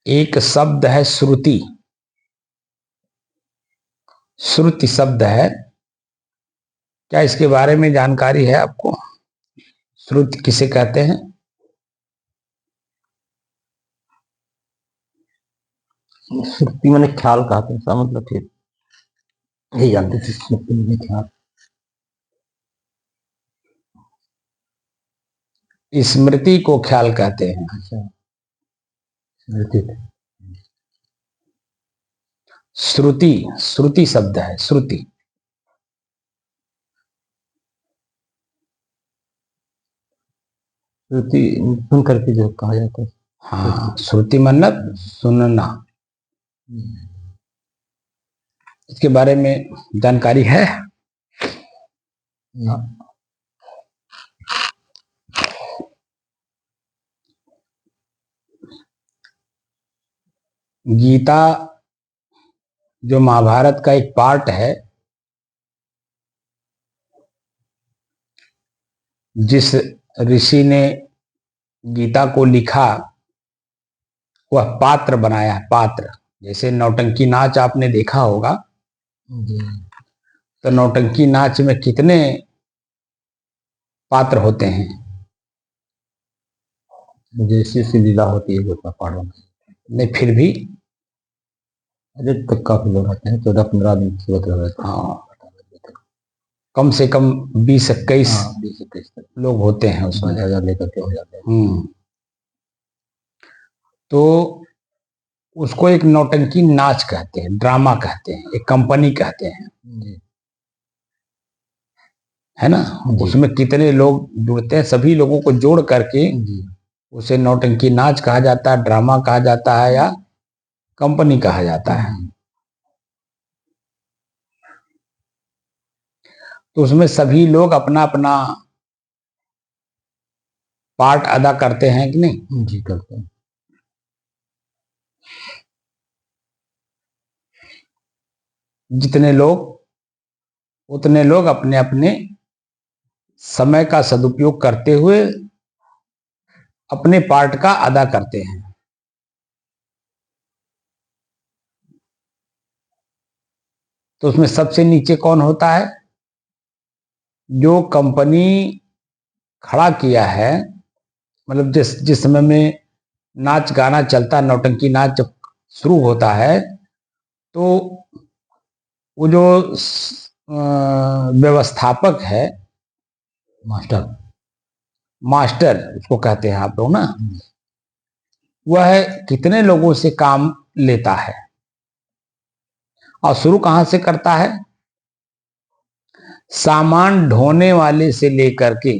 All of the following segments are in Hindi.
एक शब्द है श्रुति। श्रुति शब्द है, क्या इसके बारे में जानकारी है आपको? श्रुति किसे कहते हैं? श्रुति मैंने ख्याल कहा था, ऐसा मतलब फिर यही जानते थे श्रुति मैंने ख्याल। स्मृति को ख्याल कहते हैं। अच्छा, स्मृति। श्रुति, श्रुति शब्द है, श्रुति। श्रुति सुन करके जो कहा जाता है। हाँ, श्रुति मतलब सुनना। इसके बारे में जानकारी है? गीता जो महाभारत का एक पार्ट है, जिस ऋषि ने गीता को लिखा वह पात्र बनाया। पात्र जैसे नौटंकी नाच आपने देखा होगा, तो नौटंकी नाच में कितने पात्र होते हैं? जैसी सी लीला होती है उतना पाठ नहीं, फिर भी अरे तक काफी लोग आते हैं, 14-15 दिन से रहते हैं। हाँ, कम से कम 20-21 लोग होते हैं उसमें। 5000 लेकर के हो जाते हैं। तो उसको एक नौटंकी नाच कहते हैं, ड्रामा कहते हैं, एक कंपनी कहते हैं, है ना? उसमें कितने लोग जुड़ते हैं, सभी लोगों को जोड़ करके उसे नौटंकी नाच कहा जाता है, ड्रामा कहा जाता है, या कंपनी कहा जाता है। तो उसमें सभी लोग अपना अपना पार्ट अदा करते हैं कि नहीं? जी करते हैं। जितने लोग उतने लोग अपने अपने समय का सदुपयोग करते हुए अपने पार्ट का अदा करते हैं। तो उसमें सबसे नीचे कौन होता है? जो कंपनी खड़ा किया है, मतलब जिस समय में नाच गाना चलता, नौटंकी नाच जब शुरू होता है, तो वो जो व्यवस्थापक है, मास्टर उसको कहते हैं आप लोग ना, वह कितने लोगों से काम लेता है और शुरू कहां से करता है? सामान ढोने वाले से लेकर के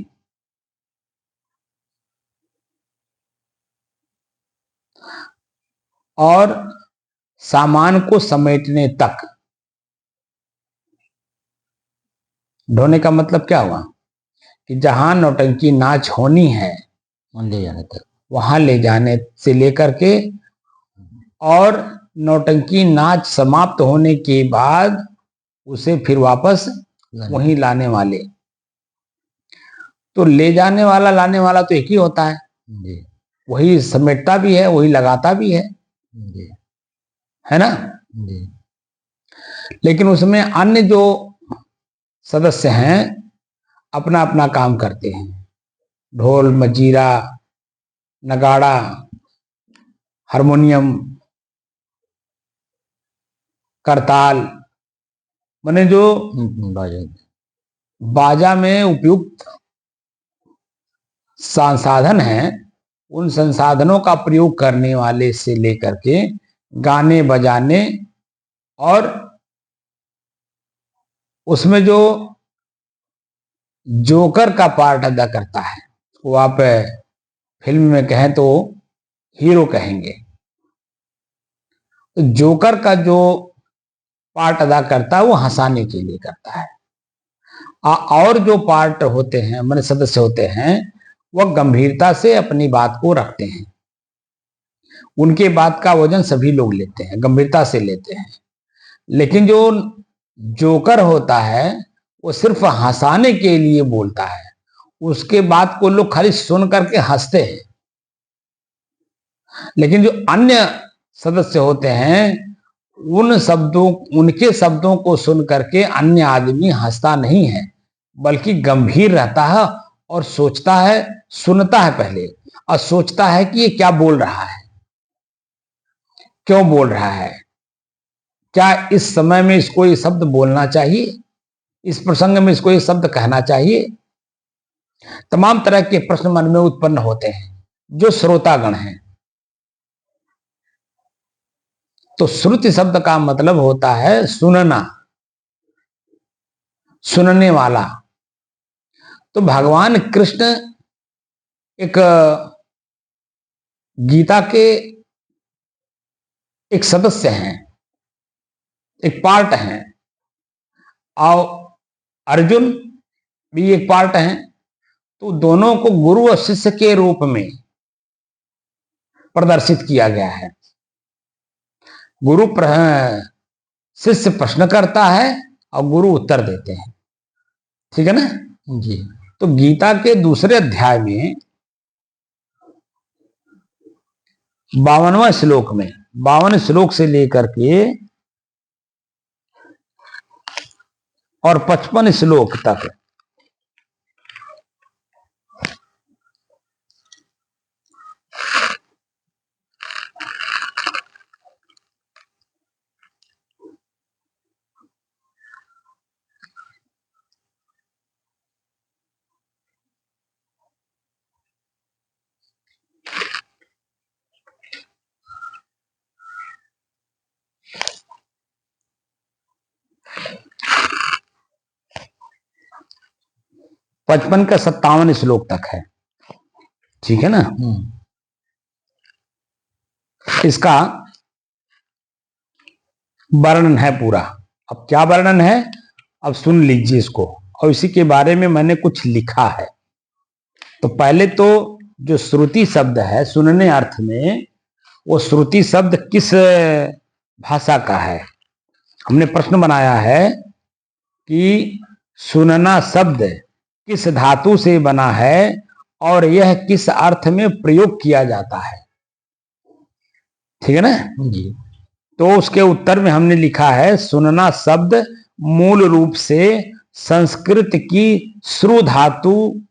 और सामान को समेटने तक। ढोने का मतलब क्या हुआ कि जहां नौटंकी नाच होनी है ले जाने तक, वहां ले जाने से लेकर के, और नौटंकी नाच समाप्त होने के बाद उसे फिर वापस वहीं लाने वाले। तो ले जाने वाला लाने वाला तो एक ही होता है, वही समेटता भी है, वही लगाता भी है ना? लेकिन उसमें अन्य जो सदस्य हैं अपना अपना काम करते हैं। ढोल, मजीरा, नगाड़ा, हारमोनियम, करताल, माने जो बाजा। बाजा में उपयुक्त संसाधन हैं, उन संसाधनों का प्रयोग करने वाले से लेकर के गाने बजाने, और उसमें जो जोकर का पार्ट अदा करता है, वो आप फिल्म में कहें तो हीरो कहेंगे। तो जोकर का जो पार्ट अदा करता है वो हंसाने के लिए करता है, और जो पार्ट होते हैं, माने सदस्य होते हैं, वह गंभीरता से अपनी बात को रखते हैं। उनके बात का वजन सभी लोग लेते हैं, गंभीरता से लेते हैं। लेकिन जो जोकर होता है वो सिर्फ हंसाने के लिए बोलता है, उसके बात को लोग खाली सुन करके हंसते हैं। लेकिन जो अन्य सदस्य होते हैं, उनके शब्दों को सुन करके अन्य आदमी हंसता नहीं है, बल्कि गंभीर रहता है और सोचता है, सुनता है पहले, और सोचता है कि ये क्या बोल रहा है, क्यों बोल रहा है, क्या इस समय में इसको ये शब्द बोलना चाहिए, इस प्रसंग में इसको ये शब्द कहना चाहिए। तमाम तरह के प्रश्न मन में उत्पन्न होते हैं जो श्रोतागण हैं। तो श्रुति शब्द का मतलब होता है सुनना, सुनने वाला। तो भगवान कृष्ण एक गीता के एक सदस्य हैं, एक पार्ट हैं, और अर्जुन भी एक पार्ट हैं। तो दोनों को गुरु और शिष्य के रूप में प्रदर्शित किया गया है। शिष्य प्रश्न करता है और गुरु उत्तर देते हैं, ठीक है ना जी। तो गीता के दूसरे अध्याय में 52वां श्लोक में, 52 श्लोक से लेकर के और 55 श्लोक तक पचपन का 57 श्लोक तक है, ठीक है ना। इसका वर्णन है पूरा। अब क्या वर्णन है, अब सुन लीजिए इसको, और इसी के बारे में मैंने कुछ लिखा है। तो पहले तो जो श्रुति शब्द है सुनने अर्थ में, वो श्रुति शब्द किस भाषा का है। हमने प्रश्न बनाया है कि सुनना शब्द किस धातु से बना है और यह किस अर्थ में प्रयोग किया जाता है, ठीक है ना जी। तो उसके उत्तर में हमने लिखा है, सुनना शब्द मूल रूप से संस्कृत की श्रु धातु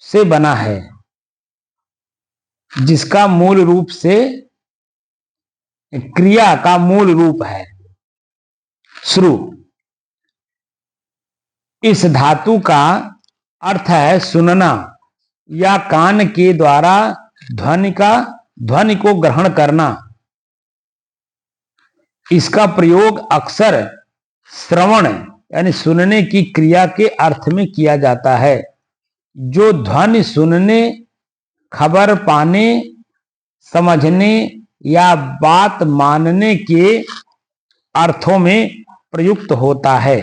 से बना है, जिसका मूल रूप से क्रिया का मूल रूप है श्रु। इस धातु का अर्थ है सुनना या कान के द्वारा ध्वनि को ग्रहण करना। इसका प्रयोग अक्सर श्रवण यानी सुनने की क्रिया के अर्थ में किया जाता है, जो ध्वनि सुनने, खबर पाने, समझने या बात मानने के अर्थों में प्रयुक्त होता है।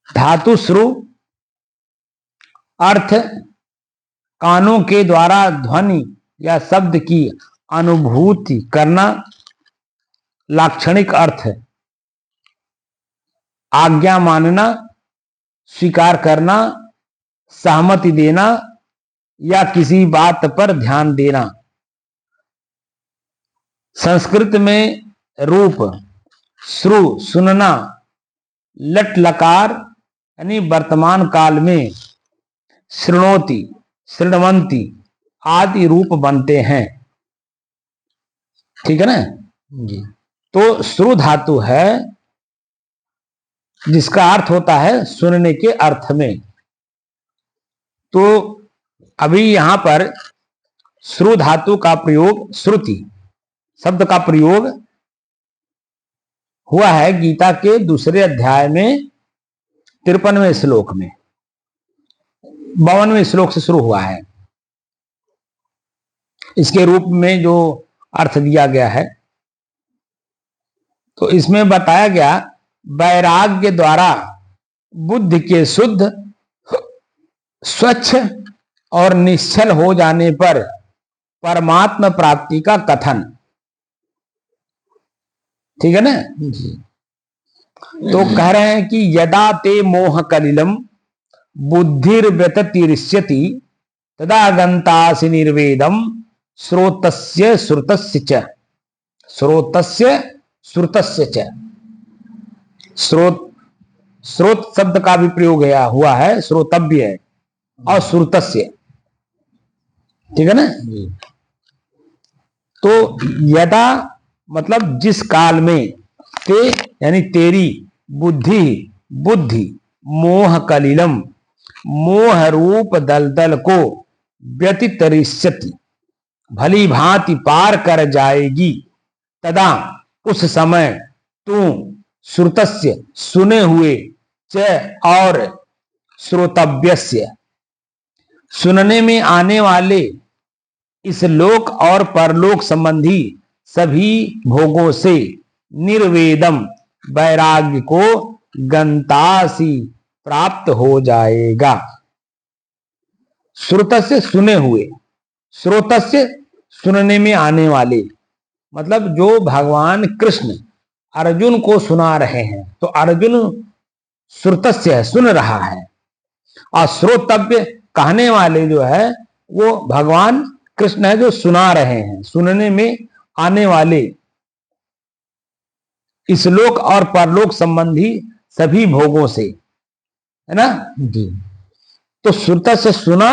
धातु श्रु अर्थ कानों के द्वारा ध्वनि या शब्द की अनुभूति करना। लाक्षणिक अर्थ आज्ञा मानना, स्वीकार करना, सहमति देना या किसी बात पर ध्यान देना। संस्कृत में रूप, श्रु सुनना, लट लकार यानी वर्तमान काल में शृणोति, शृण्वन्ति आदि रूप बनते हैं। ठीक है ना जी। तो श्रु धातु है जिसका अर्थ होता है सुनने के अर्थ में। तो अभी यहां पर श्रु धातु का प्रयोग, श्रुति शब्द का प्रयोग हुआ है गीता के दूसरे अध्याय में 53वें श्लोक में, 52वें श्लोक से शुरू हुआ है। इसके रूप में जो अर्थ दिया गया है, तो इसमें बताया गया वैराग्य द्वारा बुद्धि के शुद्ध, स्वच्छ और निश्चल हो जाने पर परमात्मा प्राप्ति का कथन। ठीक है ना जी। तो कह रहे हैं कि यदा ते मोह कलिलम बुद्धिर्व्यतिरिष्यति तदा गंतासि निर्वेदम श्रोतस्य श्रुतस्य च, श्रोतस्य श्रुतस्य च। स्रोत शब्द का भी प्रयोग हुआ है, श्रोतव्य है, और श्रुतस्य। ठीक है ना। तो यदा मतलब जिस काल में, ते यानी तेरी, बुद्धि मोह कलिलम मोह रूप दलदल को व्यतिरिष्यति भली भांति पार कर जाएगी, तदा उस समय तू श्रुतस्य सुने हुए, च और श्रोतव्यस्य सुनने में आने वाले इस लोक और परलोक संबंधी सभी भोगों से निर्वेदम वैराग्य को गंतासी प्राप्त हो जाएगा। श्रुतस्य सुने हुए, श्रोतस्य सुनने में आने वाले, मतलब जो भगवान कृष्ण अर्जुन को सुना रहे हैं, तो अर्जुन श्रुतस्य है, सुन रहा है, और श्रोतव्य कहने वाले जो है वो भगवान कृष्ण है जो सुना रहे हैं। सुनने में आने वाले इस लोक और परलोक संबंधी सभी भोगों से, है ना जी। तो श्रुतस्य सुना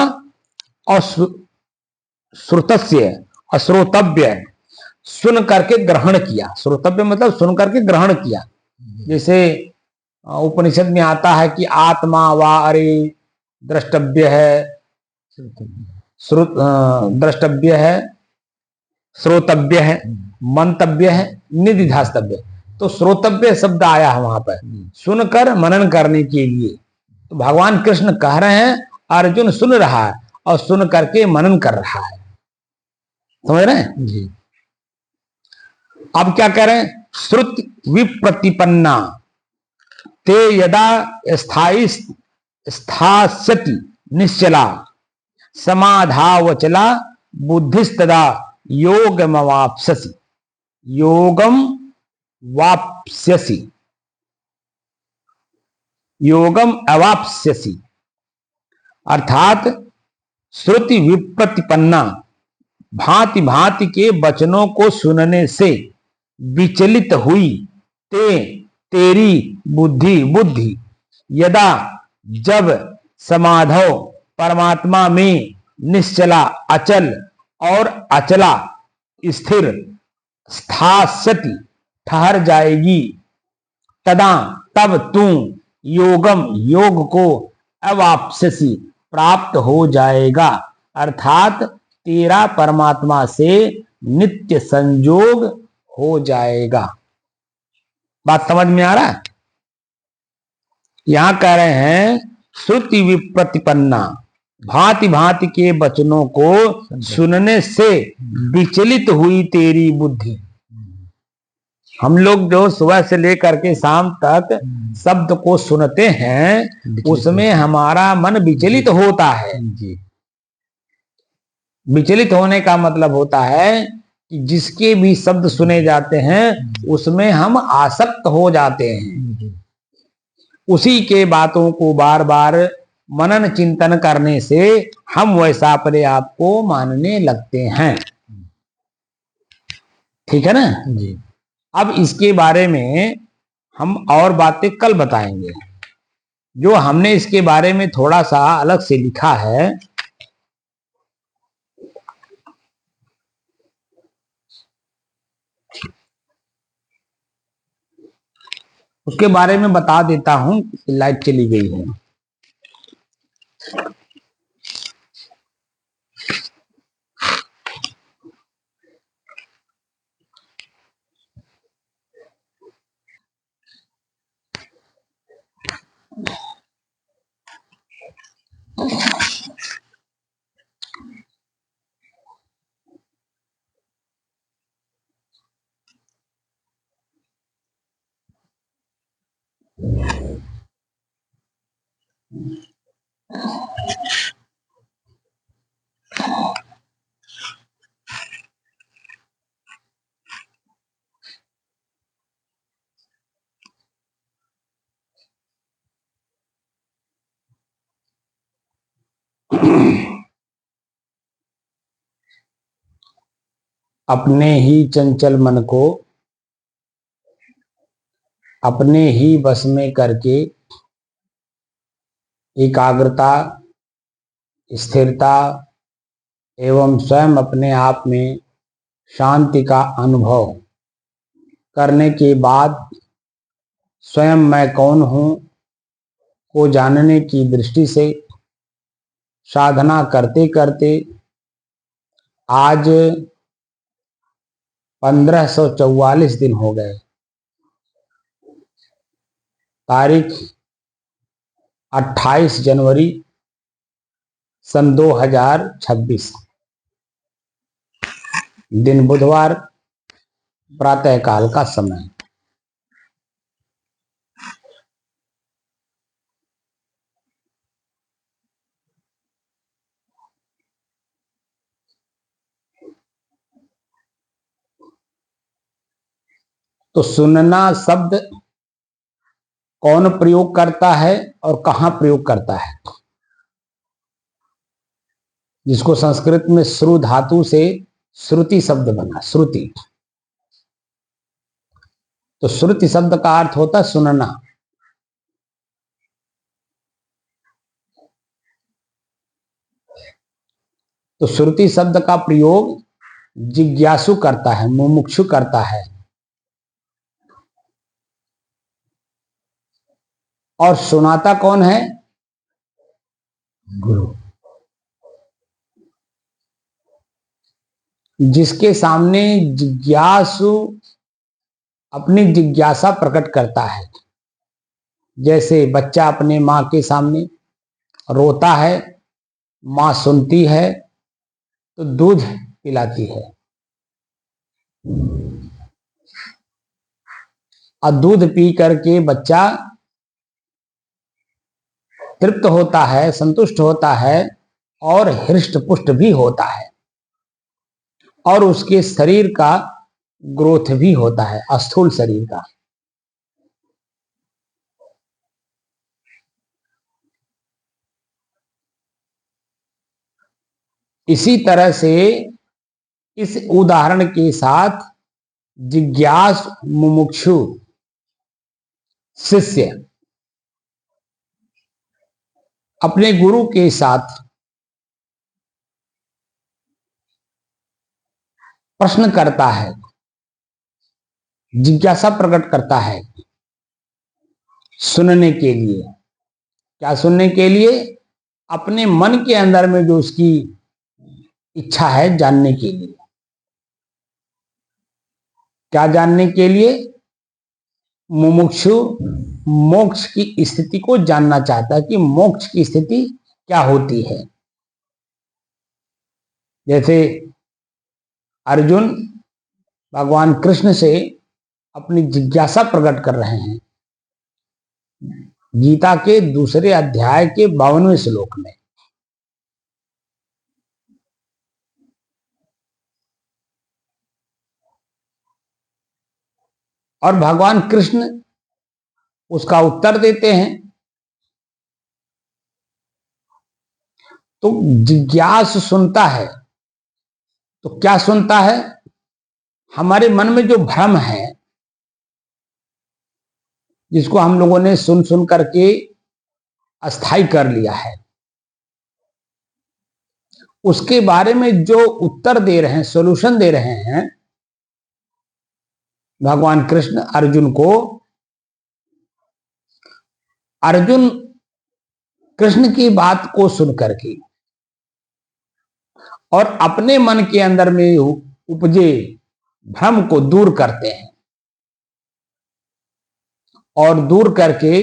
और श्रुतस्य और श्रोतव्य सुन करके ग्रहण किया। श्रोतव्य मतलब सुन करके ग्रहण किया। जैसे उपनिषद में आता है कि आत्मा वा अरे द्रष्टव्य है, द्रष्टव्य है, श्रोतव्य है, मंतव्य है, निधिध्यास्तव्य। तो श्रोतव्य शब्द आया है वहां पर सुनकर मनन करने के लिए। तो भगवान कृष्ण कह रहे हैं अर्जुन सुन रहा है और सुन करके मनन कर रहा है। समझ रहे हैं जी। अब क्या कह रहे हैं, श्रुति विप्रतिपन्ना ते यदा स्थास्यति निश्चला समाधावचला बुद्धिस्तदा योगमवाप्स्यसि, योगम वाप्स्यसि, योगम अवाप्स्यसि। अर्थात श्रुति विप्रतिपन्ना भांति भांति के वचनों को सुनने से विचलित हुई तेरी बुद्धि यदा जब समाधव परमात्मा में निश्चला अचल और अचला स्थिर स्थास्यति ठहर जाएगी, तदा तब तू योगम योग को अवाप्स्यसि प्राप्त हो जाएगा। अर्थात तेरा परमात्मा से नित्य संयोग हो जाएगा। बात समझ में आ रहा है। यहां कह रहे हैं श्रुति विप्रतिपन्ना भांति भांति के वचनों को सुनने से विचलित हुई तेरी बुद्धि। हम लोग जो सुबह से लेकर के शाम तक शब्द को सुनते हैं उसमें हमारा मन विचलित होता है। विचलित होने का मतलब होता है कि जिसके भी शब्द सुने जाते हैं उसमें हम आसक्त हो जाते हैं। उसी के बातों को बार बार मनन चिंतन करने से हम वैसा अपने आप को मानने लगते हैं। ठीक है ना जी। अब इसके बारे में हम और बातें कल बताएंगे। जो हमने इसके बारे में थोड़ा सा अलग से लिखा है उसके बारे में बता देता हूं। लाइट चली गई है। अपने ही चंचल मन को अपने ही बस में करके एकाग्रता, स्थिरता एवं स्वयं अपने आप में शांति का अनुभव करने के बाद स्वयं मैं कौन हूं को जानने की दृष्टि से साधना करते करते आज 1544 दिन हो गए। तारीख 28 जनवरी सन 2026, दिन बुधवार, प्रातःकाल का समय। तो सुनना शब्द कौन प्रयोग करता है और कहां प्रयोग करता है? जिसको संस्कृत में श्रु धातु से श्रुति शब्द बना, श्रुति। तो श्रुति शब्द का अर्थ होता है सुनना। तो श्रुति शब्द का प्रयोग जिज्ञासु करता है, मुमुक्षु करता है। और सुनाता कौन है? गुरु। जिसके सामने जिज्ञासु अपनी जिज्ञासा प्रकट करता है। जैसे बच्चा अपने माँ के सामने रोता है, माँ सुनती है तो दूध पिलाती है, और दूध पी करके बच्चा तृप्त होता है, संतुष्ट होता है और हृष्ट पुष्ट भी होता है, और उसके शरीर का ग्रोथ भी होता है, स्थूल शरीर का। इसी तरह से इस उदाहरण के साथ जिज्ञास मुमुक्षु शिष्य अपने गुरु के साथ प्रश्न करता है, जिज्ञासा प्रकट करता है सुनने के लिए। क्या सुनने के लिए? अपने मन के अंदर में जो उसकी इच्छा है जानने के लिए। क्या जानने के लिए? मुमुक्षु मोक्ष की स्थिति को जानना चाहता है कि मोक्ष की स्थिति क्या होती है। जैसे अर्जुन भगवान कृष्ण से अपनी जिज्ञासा प्रकट कर रहे हैं गीता के दूसरे अध्याय के 52वें श्लोक में। और भगवान कृष्ण उसका उत्तर देते हैं। तो जिज्ञास सुनता है। तो क्या सुनता है? हमारे मन में जो भ्रम है, जिसको हम लोगों ने सुन सुन करके अस्थायी कर लिया है, उसके बारे में जो उत्तर दे रहे हैं, सॉल्यूशन दे रहे हैं भगवान कृष्ण अर्जुन को। अर्जुन कृष्ण की बात को सुन करके और अपने मन के अंदर में उपजे भ्रम को दूर करते हैं और दूर करके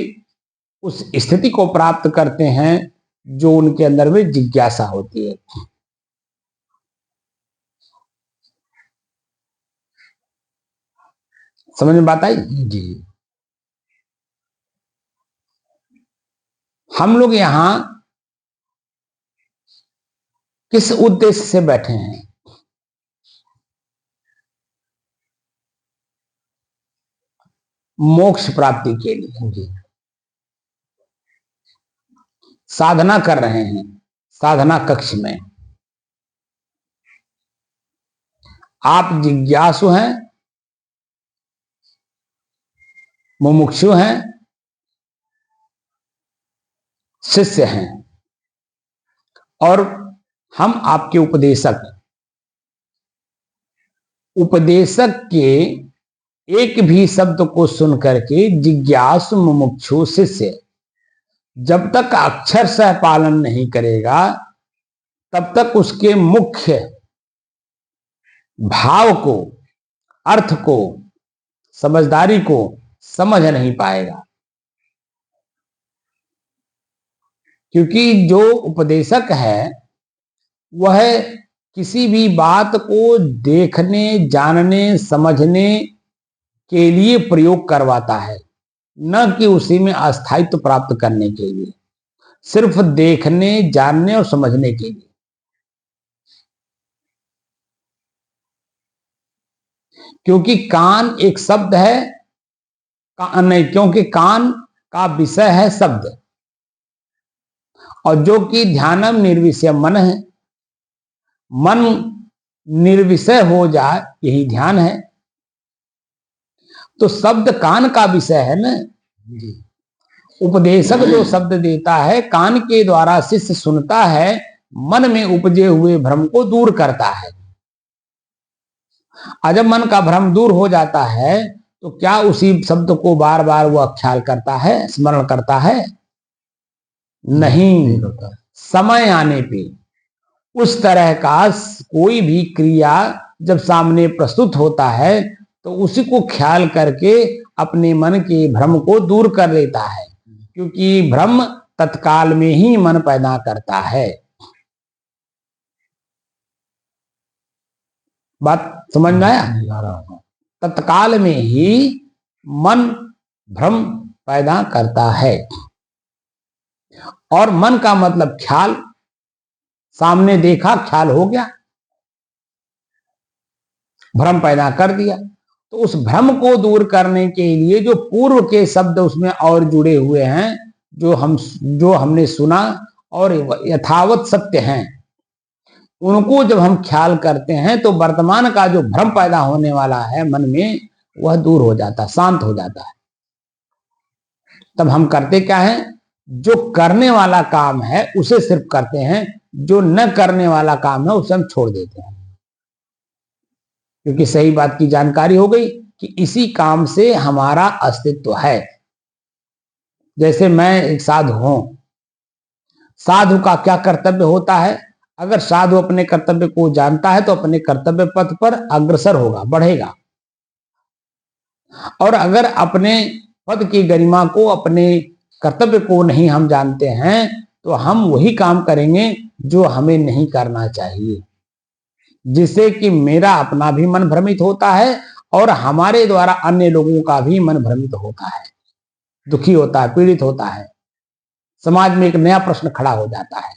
उस स्थिति को प्राप्त करते हैं जो उनके अंदर में जिज्ञासा होती है। समझ में बात आई जी? हम लोग यहां किस उद्देश्य से बैठे हैं? मोक्ष प्राप्ति के लिए जी साधना कर रहे हैं, साधना कक्ष में। आप जिज्ञासु हैं, मुमुक्षु हैं, शिष्य हैं और हम आपके उपदेशक। उपदेशक के एक भी शब्द को सुन करके जिज्ञासु मुमुक्षु शिष्य जब तक अक्षरशः पालन नहीं करेगा तब तक उसके मुख्य भाव को, अर्थ को, समझदारी को समझ नहीं पाएगा। क्योंकि जो उपदेशक है वह किसी भी बात को देखने, जानने, समझने के लिए प्रयोग करवाता है, न कि उसी में अस्थायित्व प्राप्त करने के लिए, सिर्फ देखने, जानने और समझने के लिए। क्योंकि कान एक शब्द है, नहीं, क्योंकि कान का विषय है शब्द, और जो कि ध्यानम निर्विषय मन है। मन निर्विषय हो जाए यही ध्यान है। तो शब्द कान का विषय है ना। उपदेशक जो शब्द देता है, कान के द्वारा शिष्य सुनता है, मन में उपजे हुए भ्रम को दूर करता है। और जब मन का भ्रम दूर हो जाता है तो क्या उसी शब्द को बार बार वह ख्याल करता है, स्मरण करता है? नहीं। समय आने पे उस तरह का कोई भी क्रिया जब सामने प्रस्तुत होता है तो उसी को ख्याल करके अपने मन के भ्रम को दूर कर लेता है। क्योंकि भ्रम तत्काल में ही मन पैदा करता है। बात समझ में आया? तत्काल में ही मन भ्रम पैदा करता है। और मन का मतलब ख्याल। सामने देखा, ख्याल हो गया, भ्रम पैदा कर दिया। तो उस भ्रम को दूर करने के लिए जो पूर्व के शब्द उसमें और जुड़े हुए हैं, जो हमने सुना और यथावत सत्य हैं, उनको जब हम ख्याल करते हैं तो वर्तमान का जो भ्रम पैदा होने वाला है मन में, वह दूर हो जाता है, शांत हो जाता है। तब हम करते क्या है? जो करने वाला काम है उसे सिर्फ करते हैं, जो न करने वाला काम है उसे हम छोड़ देते हैं। क्योंकि सही बात की जानकारी हो गई कि इसी काम से हमारा अस्तित्व है। जैसे मैं एक साधु हूं, साधु का क्या कर्तव्य होता है? अगर साधु अपने कर्तव्य को जानता है तो अपने कर्तव्य पथ पर अग्रसर होगा, बढ़ेगा। और अगर अपने पद की गरिमा को, अपने कर्तव्य को नहीं हम जानते हैं तो हम वही काम करेंगे जो हमें नहीं करना चाहिए, जिससे कि मेरा अपना भी मन भ्रमित होता है और हमारे द्वारा अन्य लोगों का भी मन भ्रमित होता है, दुखी होता है, पीड़ित होता है। समाज में एक नया प्रश्न खड़ा हो जाता है।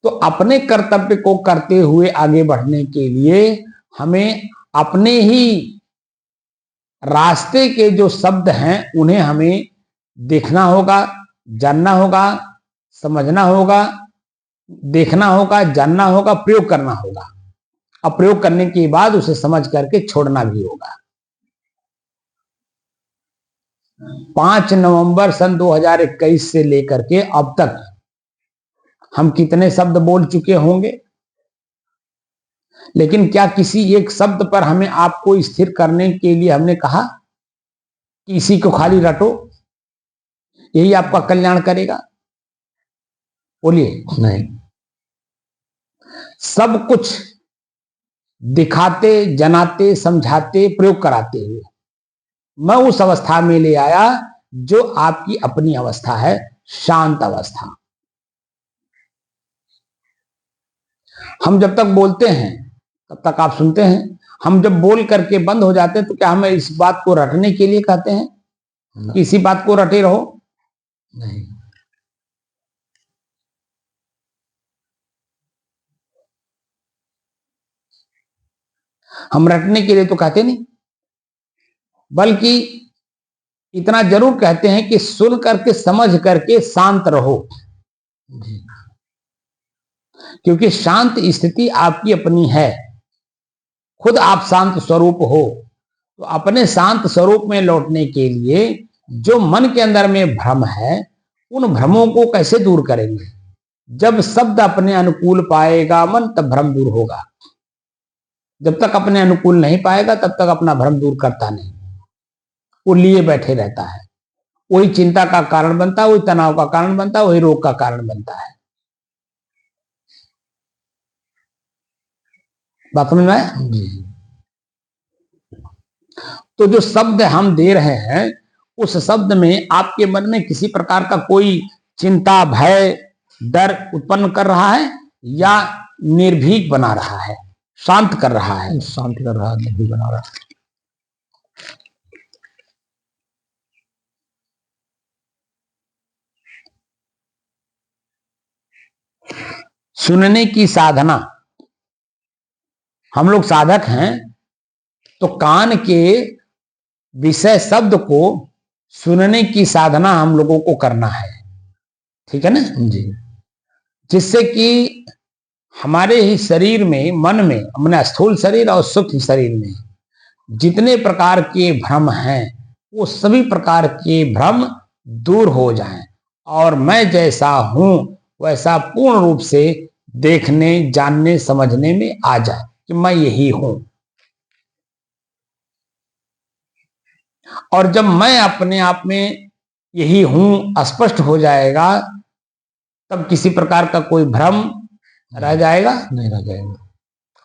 तो अपने कर्तव्य को करते हुए आगे बढ़ने के लिए हमें अपने ही रास्ते के जो शब्द हैं उन्हें हमें देखना होगा, जानना होगा, समझना होगा, देखना होगा, जानना होगा, प्रयोग करना होगा। अब प्रयोग करने के बाद उसे समझ करके छोड़ना भी होगा। 5 नवंबर सन 2021 से लेकर के अब तक हम कितने शब्द बोल चुके होंगे, लेकिन क्या किसी एक शब्द पर हमें आपको स्थिर करने के लिए हमने कहा कि इसी को खाली रटो, यही आपका कल्याण करेगा? बोलिए। नहीं। सब कुछ दिखाते, जनाते, समझाते, प्रयोग कराते हुए मैं उस अवस्था में ले आया जो आपकी अपनी अवस्था है, शांत अवस्था। हम जब तक बोलते हैं तब तक आप सुनते हैं। हम जब बोल करके बंद हो जाते हैं तो क्या हमें इस बात को रटने के लिए कहते हैं कि इसी बात को रटे रहो? नहीं। हम रटने के लिए तो कहते नहीं, बल्कि इतना जरूर कहते हैं कि सुन करके समझ करके शांत रहो। क्योंकि शांत स्थिति आपकी अपनी है, खुद आप शांत स्वरूप हो। तो अपने शांत स्वरूप में लौटने के लिए जो मन के अंदर में भ्रम है, उन भ्रमों को कैसे दूर करेंगे? जब शब्द अपने अनुकूल पाएगा मन, तब भ्रम दूर होगा। जब तक अपने अनुकूल नहीं पाएगा तब तक अपना भ्रम दूर करता नहीं, वो लिए बैठे रहता है। वही चिंता का कारण बनता है, वही तनाव का कारण बनता है, वही रोग का कारण बनता है। बात समझ में आया? तो जो शब्द हम दे रहे हैं, उस शब्द में आपके मन में किसी प्रकार का कोई चिंता, भय, डर उत्पन्न कर रहा है या निर्भीक बना रहा है, शांत कर रहा है? शांत कर रहा है, निर्भीक बना रहा है। सुनने की साधना, हम लोग साधक हैं तो कान के विषय शब्द को सुनने की साधना हम लोगों को करना है, ठीक है ना जी। जिससे कि हमारे ही शरीर में, मन में, अपने स्थूल शरीर और सूक्ष्म शरीर में जितने प्रकार के भ्रम हैं, वो सभी प्रकार के भ्रम दूर हो जाएं और मैं जैसा हूं वैसा पूर्ण रूप से देखने, जानने, समझने में आ जाए कि मैं यही हूं। और जब मैं अपने आप में यही हूं स्पष्ट हो जाएगा, तब किसी प्रकार का कोई भ्रम रह जाएगा? नहीं रह जाएगा।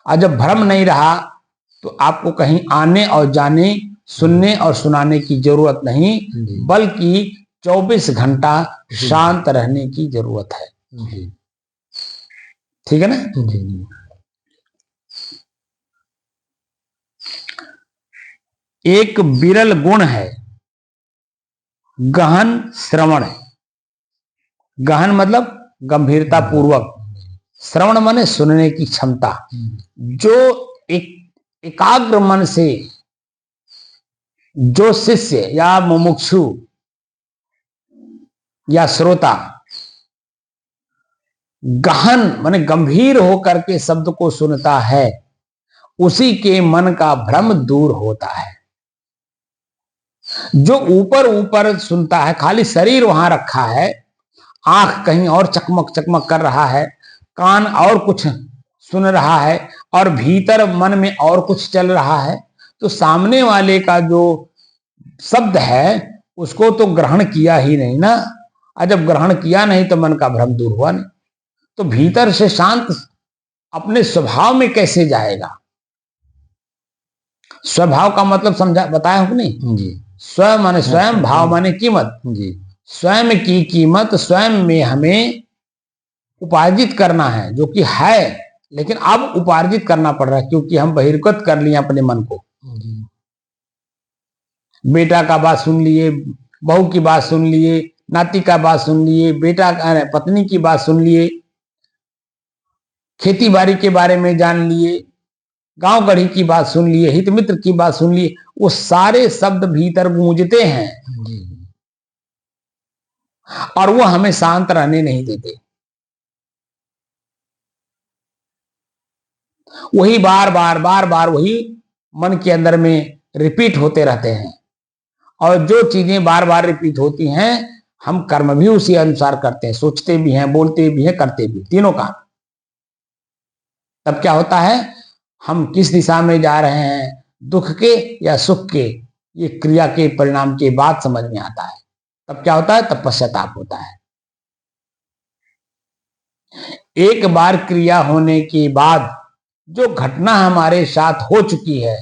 और जब भ्रम नहीं रहा तो आपको कहीं आने और जाने, सुनने और सुनाने की जरूरत नहीं, बल्कि 24 घंटा शांत रहने की जरूरत है। ठीक है ना? एक विरल गुण है गहन श्रवण। गहन मतलब गंभीरता पूर्वक, श्रवण माने सुनने की क्षमता। जो एकाग्र मन से जो शिष्य या मुमुक्षु या श्रोता गहन माने गंभीर होकर के शब्द को सुनता है, उसी के मन का भ्रम दूर होता है। जो ऊपर ऊपर सुनता है, खाली शरीर वहां रखा है, आंख कहीं और चकमक चकमक कर रहा है, कान और कुछ सुन रहा है और भीतर मन में और कुछ चल रहा है, तो सामने वाले का जो शब्द है उसको तो ग्रहण किया ही नहीं ना। और जब ग्रहण किया नहीं तो मन का भ्रम दूर हुआ नहीं, तो भीतर से शांत अपने स्वभाव में कैसे जाएगा? स्वभाव का मतलब समझा, बताया हूं नहीं जी? स्व माने स्वयं, भाव माने कीमत जी। स्वयं की कीमत स्वयं में हमें उपार्जित करना है, जो कि है, लेकिन अब उपार्जित करना पड़ रहा है क्योंकि हम बहिर्गत कर लिए अपने मन को। बेटा का बात सुन लिए, बहू की बात सुन लिए, नाती का बात सुन लिए, बेटा पत्नी की बात सुन लिए, खेती बाड़ी के बारे में जान लिए, गांव गढ़ी की बात सुन लिए, हित मित्र की बात सुन लिए, वो सारे शब्द भीतर गूंजते हैं। और वो हमें शांत रहने नहीं देते। वही बार बार बार बार वही मन के अंदर में रिपीट होते रहते हैं, और जो चीजें बार बार रिपीट होती हैं हम कर्म भी उसी अनुसार करते हैं, सोचते भी हैं, बोलते भी हैं, करते भी, तीनों काम। तब क्या होता है, हम किस दिशा में जा रहे हैं, दुख के या सुख के, ये क्रिया के परिणाम के बाद समझ में आता है। तब क्या होता है, तब पश्चाताप होता है। एक बार क्रिया होने के बाद जो घटना हमारे साथ हो चुकी है,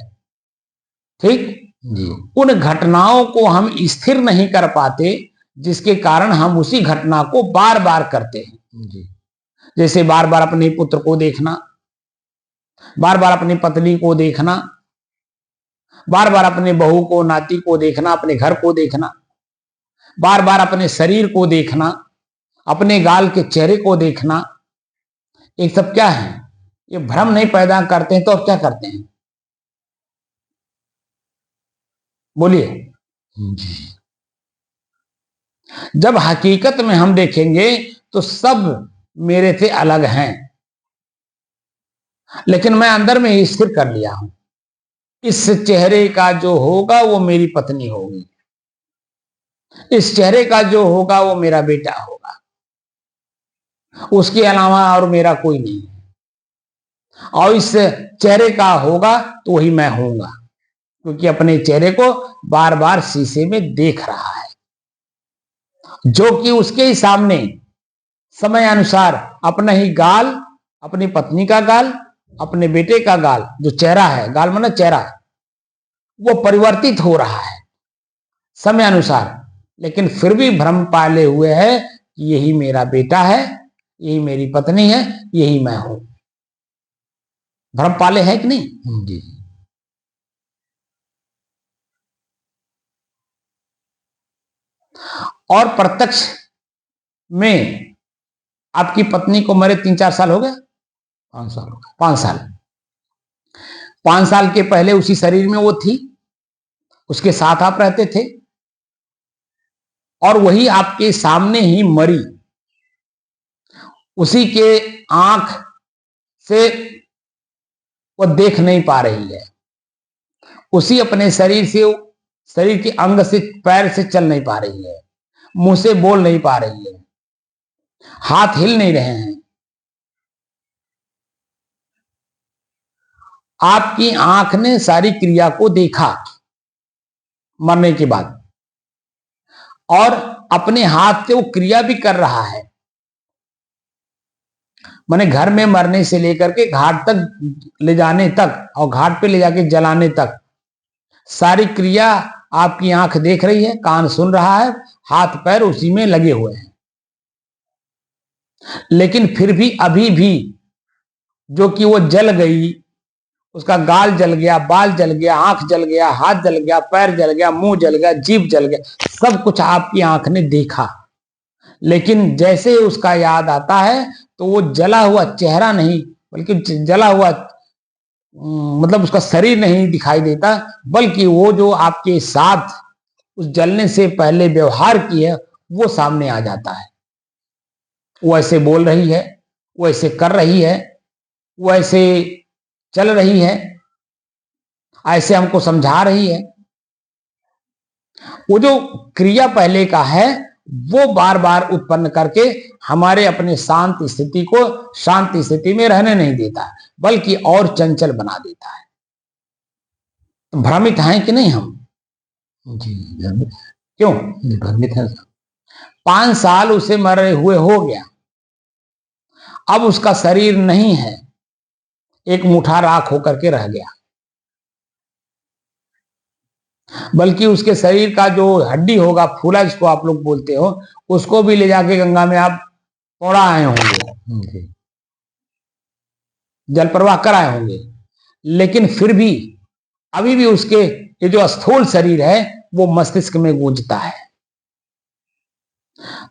ठीक जी, उन घटनाओं को हम स्थिर नहीं कर पाते, जिसके कारण हम उसी घटना को बार बार करते हैं। जी, जैसे बार बार अपने पुत्र को देखना, बार बार अपनी पत्नी को देखना, बार बार अपने बहू को, नाती को देखना, अपने घर को देखना, बार बार अपने शरीर को देखना, अपने गाल के चेहरे को देखना, ये सब क्या है, ये भ्रम नहीं पैदा करते हैं तो अब क्या करते हैं, बोलिए। जी, जब हकीकत में हम देखेंगे तो सब मेरे से अलग हैं, लेकिन मैं अंदर में ही स्थिर कर लिया हूं, इस चेहरे का जो होगा वो मेरी पत्नी होगी, इस चेहरे का जो होगा वो मेरा बेटा होगा, उसके अलावा और मेरा कोई नहीं है, और इस चेहरे का होगा तो वही मैं होऊंगा, क्योंकि अपने चेहरे को बार बार शीशे में देख रहा है, जो कि उसके ही सामने समय अनुसार अपना ही गाल, अपनी पत्नी का गाल, अपने बेटे का गाल, जो चेहरा है, गाल माना चेहरा, वो परिवर्तित हो रहा है समय अनुसार, लेकिन फिर भी भ्रम पाले हुए है कि यही मेरा बेटा है, यही मेरी पत्नी है, यही मैं हूं। भ्रम पाले है कि नहीं? जी, और प्रत्यक्ष में आपकी पत्नी को मरे 3-4 साल हो गए, 5 साल हो गए। 5 साल, 5 साल के पहले उसी शरीर में वो थी, उसके साथ आप रहते थे, और वही आपके सामने ही मरी, उसी के आंख से वो देख नहीं पा रही है, उसी अपने शरीर से, शरीर के अंग से, पैर से चल नहीं पा रही है, मुंह से बोल नहीं पा रही है, हाथ हिल नहीं रहे हैं, आपकी आंख ने सारी क्रिया को देखा मरने के बाद, और अपने हाथ से वो क्रिया भी कर रहा है। माने घर में मरने से लेकर के घाट तक ले जाने तक, और घाट पे ले जाके जलाने तक, सारी क्रिया आपकी आंख देख रही है, कान सुन रहा है, हाथ पैर उसी में लगे हुए हैं। लेकिन फिर भी अभी भी जो कि वो जल गई, उसका गाल जल गया, बाल जल गया, आंख जल गया, हाथ जल गया, पैर जल गया, मुंह जल गया, जीभ जल गया, सब कुछ आपकी आंख ने देखा, लेकिन जैसे उसका याद आता है तो वो जला हुआ चेहरा नहीं, बल्कि जला हुआ मतलब उसका शरीर नहीं दिखाई देता, बल्कि वो जो आपके साथ उस जलने से पहले व्यवहार की है वो सामने आ जाता है। वो ऐसे बोल रही है, वो ऐसे कर रही है, वो ऐसे चल रही है, ऐसे हमको समझा रही है। वो जो क्रिया पहले का है वो बार बार उत्पन्न करके हमारे अपने शांत स्थिति को शांत स्थिति में रहने नहीं देता, बल्कि और चंचल बना देता है। तो भ्रमित हैं कि नहीं हम? जी, भ्रमित। क्यों? भ्रमित है। 5 साल उसे मरे हुए हो गया, अब उसका शरीर नहीं है, एक मुठा राख होकर के रह गया, बल्कि उसके शरीर का जो हड्डी होगा, फूला जिसको आप लोग बोलते हो, उसको भी ले जाके गंगा में आप पौड़ा आए होंगे, जल प्रवाह कराए होंगे, लेकिन फिर भी अभी भी उसके ये जो स्थूल शरीर है वो मस्तिष्क में गूंजता है।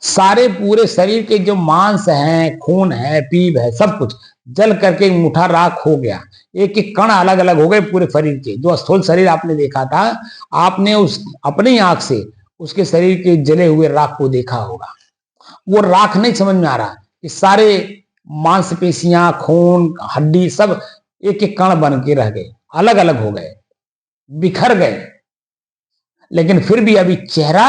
सारे पूरे शरीर के जो मांस हैं, खून है, पीप है, सब कुछ जल करके मुठा राख हो गया, एक एक कण अलग अलग हो गए पूरे शरीर के। जो स्थूल शरीर आपने देखा था, आपने उस अपनी आंख से उसके शरीर के जले हुए राख को देखा होगा, वो राख नहीं समझ में आ रहा कि सारे मांसपेशियां, खून, हड्डी सब एक एक कण बन के रह गए, अलग अलग हो गए, बिखर गए। लेकिन फिर भी अभी चेहरा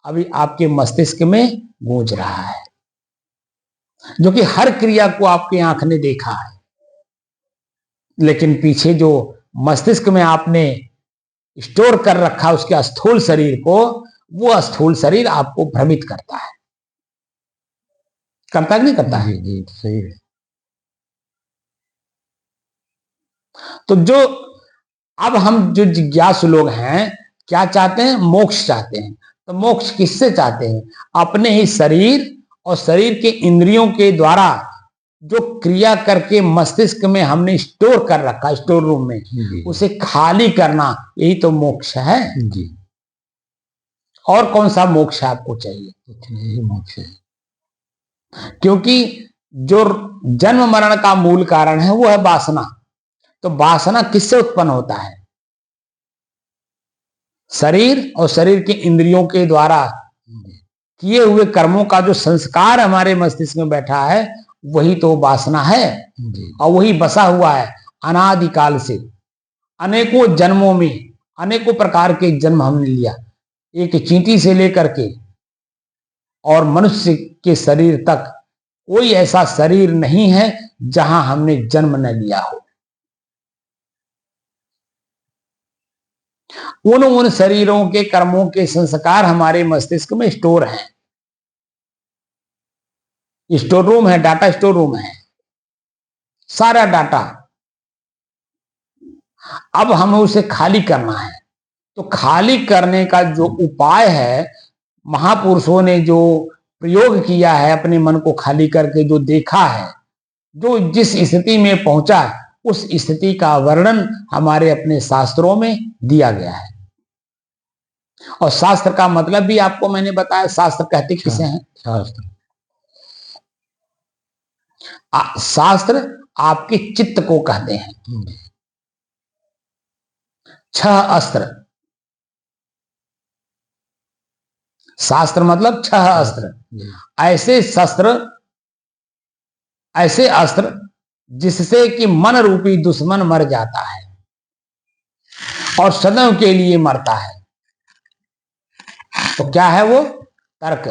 अभी आपके मस्तिष्क में गूंज रहा है, जो कि हर क्रिया को आपकी आंख ने देखा है। लेकिन पीछे जो मस्तिष्क में आपने स्टोर कर रखा उसके स्थूल शरीर को, वो स्थूल शरीर आपको भ्रमित करता है। करता कि नहीं करता है? जी सही है। तो जो अब हम जो जिज्ञासु लोग हैं, क्या चाहते हैं? मोक्ष चाहते हैं। तो मोक्ष किससे चाहते हैं? अपने ही शरीर और शरीर के इंद्रियों के द्वारा जो क्रिया करके मस्तिष्क में हमने स्टोर कर रखा, स्टोर रूम में, उसे खाली करना, यही तो मोक्ष है जी। और कौन सा मोक्ष आपको चाहिए? यही मोक्ष है। क्योंकि जो जन्म मरण का मूल कारण है वो है वासना। तो वासना किससे उत्पन्न होता है? शरीर और शरीर के इंद्रियों के द्वारा किए हुए कर्मों का जो संस्कार हमारे मस्तिष्क में बैठा है, वही तो वासना है। और वही बसा हुआ है अनादिकाल से। अनेकों जन्मों में अनेकों प्रकार के जन्म हमने लिया, एक चींटी से लेकर के और मनुष्य के शरीर तक कोई ऐसा शरीर नहीं है जहां हमने जन्म न लिया हो। उन शरीरों के कर्मों के संस्कार हमारे मस्तिष्क में स्टोर हैं, स्टोर रूम है, डाटा स्टोर रूम है, सारा डाटा। अब हमें उसे खाली करना है। तो खाली करने का जो उपाय है, महापुरुषों ने जो प्रयोग किया है, अपने मन को खाली करके जो देखा है, जो जिस स्थिति में पहुंचा, उस स्थिति का वर्णन हमारे अपने शास्त्रों में दिया गया है। और शास्त्र का मतलब भी आपको मैंने बताया। शास्त्र कहते किसे हैं? शास्त्र। शास्त्र आपके चित्त को कहते हैं। 6 अस्त्र। शास्त्र मतलब 6 अस्त्र। ऐसे शस्त्र, ऐसे अस्त्र जिससे कि मन रूपी दुश्मन मर जाता है और सदैव के लिए मरता है। तो क्या है वो? तर्क।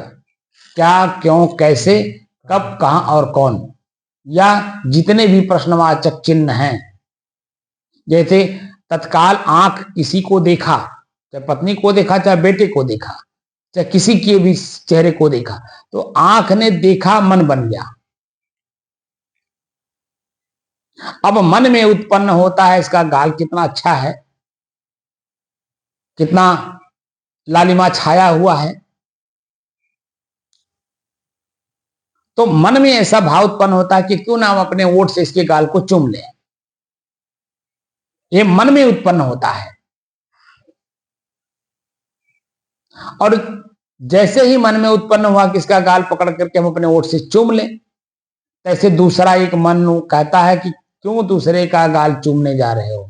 क्या, क्यों, कैसे, कब, कहां और कौन, या जितने भी प्रश्नवाचक चिन्ह हैं। जैसे तत्काल आंख किसी को देखा, चाहे पत्नी को देखा, चाहे बेटे को देखा, चाहे किसी के भी चेहरे को देखा, तो आंख ने देखा, मन बन गया। अब मन में उत्पन्न होता है इसका गाल कितना अच्छा है, कितना लालिमा छाया हुआ है। तो मन में ऐसा भाव उत्पन्न होता है कि क्यों ना हम अपने ओठ से इसके गाल को चूम लें। ये मन में उत्पन्न होता है। और जैसे ही मन में उत्पन्न हुआ कि इसका गाल पकड़ करके हम अपने ओठ से चूम लें, तैसे दूसरा एक मन कहता है कि क्यों दूसरे का गाल चूमने जा रहे हो?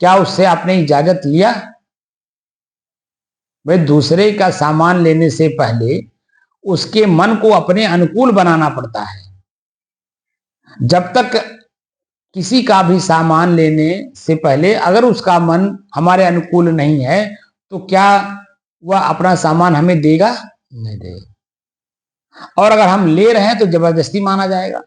क्या उससे आपने इजाजत लिया? भाई, दूसरे का सामान लेने से पहले उसके मन को अपने अनुकूल बनाना पड़ता है। जब तक किसी का भी सामान लेने से पहले अगर उसका मन हमारे अनुकूल नहीं है, तो क्या वह अपना सामान हमें देगा? नहीं देगा। और अगर हम ले रहे हैं तो जबरदस्ती माना जाएगा।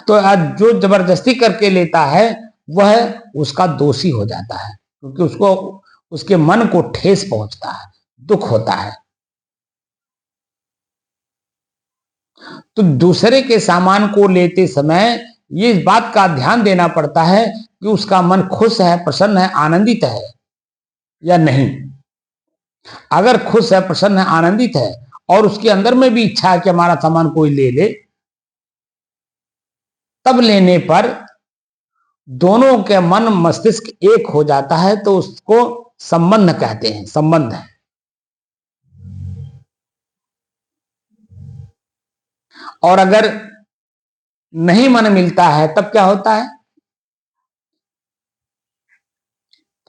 तो जो जबरदस्ती करके लेता है वह उसका दोषी हो जाता है, क्योंकि उसको उसके मन को ठेस पहुंचता है, दुख होता है। तो दूसरे के सामान को लेते समय ये इस बात का ध्यान देना पड़ता है कि उसका मन खुश है, प्रसन्न है, आनंदित है या नहीं। अगर खुश है, प्रसन्न है, आनंदित है और उसके अंदर में भी इच्छा है कि हमारा सामान कोई ले ले, तब लेने पर दोनों के मन मस्तिष्क एक हो जाता है, तो उसको संबंध कहते हैं। संबंध है। और अगर नहीं मन मिलता है तब क्या होता है?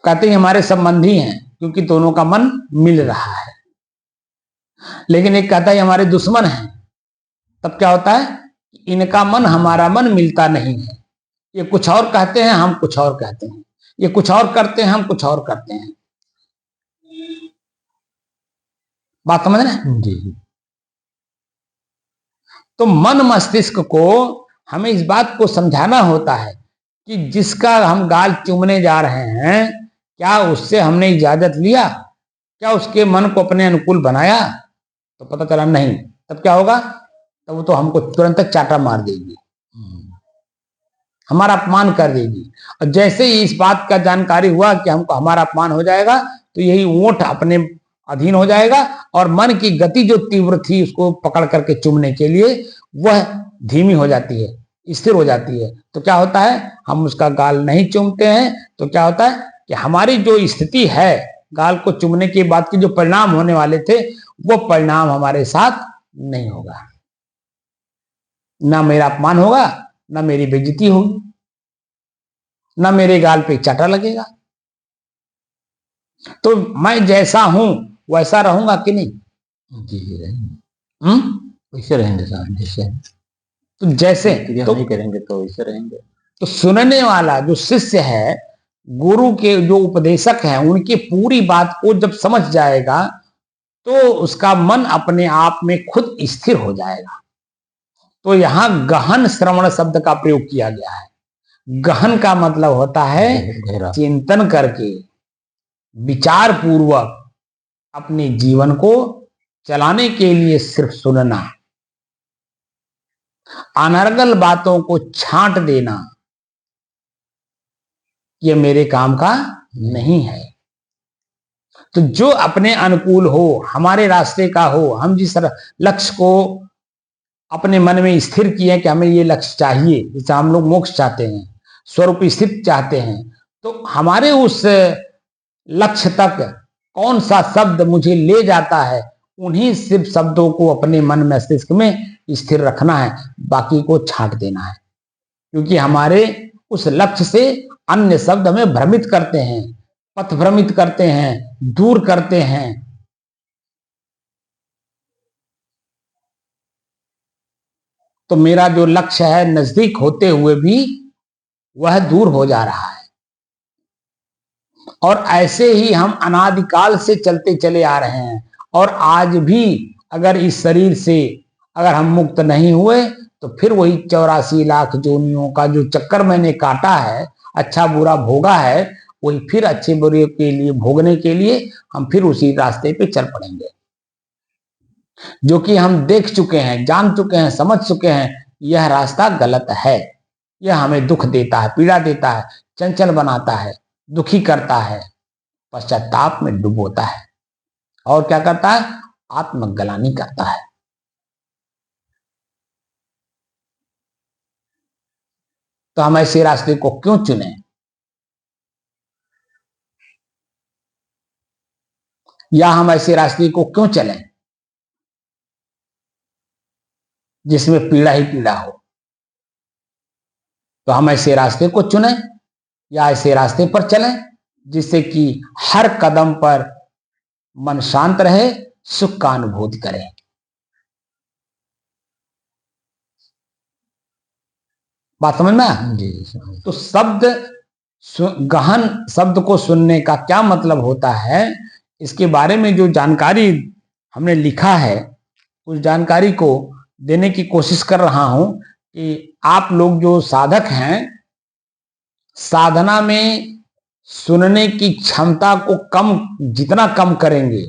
कहते हैं हमारे संबंधी हैं, क्योंकि दोनों का मन मिल रहा है। लेकिन एक कहता है हमारे दुश्मन हैं, तब क्या होता है, इनका मन हमारा मन मिलता नहीं है, ये कुछ और कहते हैं, हम कुछ और कहते हैं, ये कुछ और करते हैं, हम कुछ और करते हैं। बात समझ रहे हैं? जी। तो मन मस्तिष्क को हमें इस बात को समझाना होता है कि जिसका हम गाल चूमने जा रहे हैं, क्या उससे हमने इजाजत लिया, क्या उसके मन को अपने अनुकूल बनाया? तो पता चला नहीं, तब क्या होगा, तब वो तो हमको तुरंत चाटा मार देगी, हमारा अपमान कर देगी। और जैसे ही इस बात का जानकारी हुआ कि हमको हमारा अपमान हो जाएगा, तो यही ऊंट अपने अधीन हो जाएगा और मन की गति जो तीव्र थी उसको पकड़ करके चूमने के लिए, वह धीमी हो जाती है, स्थिर हो जाती है। तो क्या होता है, हम उसका गाल नहीं चूमते हैं, तो क्या होता है कि हमारी जो स्थिति है, गाल को चूमने के बाद के जो परिणाम होने वाले थे, वो परिणाम हमारे साथ नहीं होगा। ना मेरा अपमान होगा, ना मेरी बेइज्जती होगी, ना मेरे गाल पे चाटा लगेगा। तो मैं जैसा हूं वैसा रहूंगा कि नहीं? जी रहेंगे। वैसे रहेंगे साहब, जैसे तो जैसे तो नहीं करेंगे तो वैसे रहेंगे। तो सुनने वाला जो शिष्य है, गुरु के जो उपदेशक हैं, उनकी पूरी बात को जब समझ जाएगा, तो उसका मन अपने आप में खुद स्थिर हो जाएगा। तो यहां गहन श्रवण शब्द का प्रयोग किया गया है। गहन का मतलब होता है चिंतन करके, विचार पूर्वक अपने जीवन को चलाने के लिए सिर्फ सुनना, अनर्गल बातों को छांट देना, ये मेरे काम का नहीं है। तो जो अपने अनुकूल हो, हमारे रास्ते का हो, हम जिस लक्ष्य को अपने मन में स्थिर किए कि हमें ये लक्ष्य चाहिए, जैसे हम लोग मोक्ष चाहते हैं, स्वरूप स्थित चाहते हैं, तो हमारे उस लक्ष्य तक कौन सा शब्द मुझे ले जाता है, उन्हीं सिर्फ शब्दों को अपने मन मस्तिष्क में स्थिर रखना है, बाकी को छांट देना है। क्योंकि हमारे उस लक्ष्य से अन्य शब्द हमें भ्रमित करते हैं, पथ भ्रमित करते हैं, दूर करते हैं। तो मेरा जो लक्ष्य है, नजदीक होते हुए भी वह दूर हो जा रहा है। और ऐसे ही हम अनादिकाल से चलते चले आ रहे हैं, और आज भी अगर इस शरीर से अगर हम मुक्त नहीं हुए, तो फिर वही 84 लाख जोनियों का जो चक्कर मैंने काटा है, अच्छा बुरा भोगा है, वही फिर अच्छे बुरे के लिए भोगने के लिए हम फिर उसी रास्ते पे चल पड़ेंगे, जो कि हम देख चुके हैं, जान चुके हैं, समझ चुके हैं, यह रास्ता गलत है। यह हमें दुख देता है, पीड़ा देता है, चंचल बनाता है, दुखी करता है, पश्चाताप में डुबोता है, और क्या करता है, आत्मग्लानि करता है। तो हम ऐसे रास्ते को क्यों चुने, या हम ऐसे रास्ते को क्यों चलें जिसमें पीड़ा ही पीड़ा हो? तो हम ऐसे रास्ते को चुनें या ऐसे रास्ते पर चलें जिससे कि हर कदम पर मन शांत रहे, सुख का अनुभूति करें। बात समझ में? जी। तो शब्द, गहन शब्द को सुनने का क्या मतलब होता है, इसके बारे में जो जानकारी हमने लिखा है, उस जानकारी को देने की कोशिश कर रहा हूं कि आप लोग जो साधक हैं, साधना में सुनने की क्षमता को जितना कम करेंगे,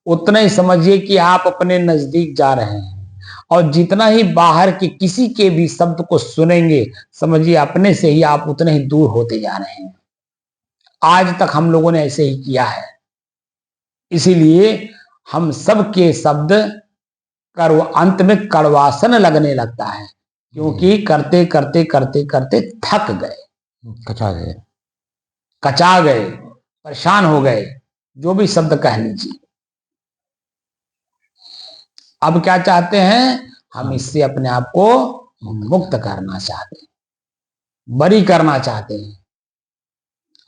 उतना ही समझिए कि आप अपने नजदीक जा रहे हैं। और जितना ही बाहर के किसी के भी शब्द को सुनेंगे, समझिए अपने से ही आप उतने ही दूर होते जा रहे हैं। आज तक हम लोगों ने ऐसे ही किया है, इसीलिए हम सबके शब्द अंत में कड़वासन लगने लगता है, क्योंकि करते करते करते करते थक गए, कचा गए, परेशान हो गए, जो भी शब्द कह लीजिए। अब क्या चाहते हैं, हम इससे अपने आप को मुक्त करना चाहते हैं, बरी करना चाहते हैं,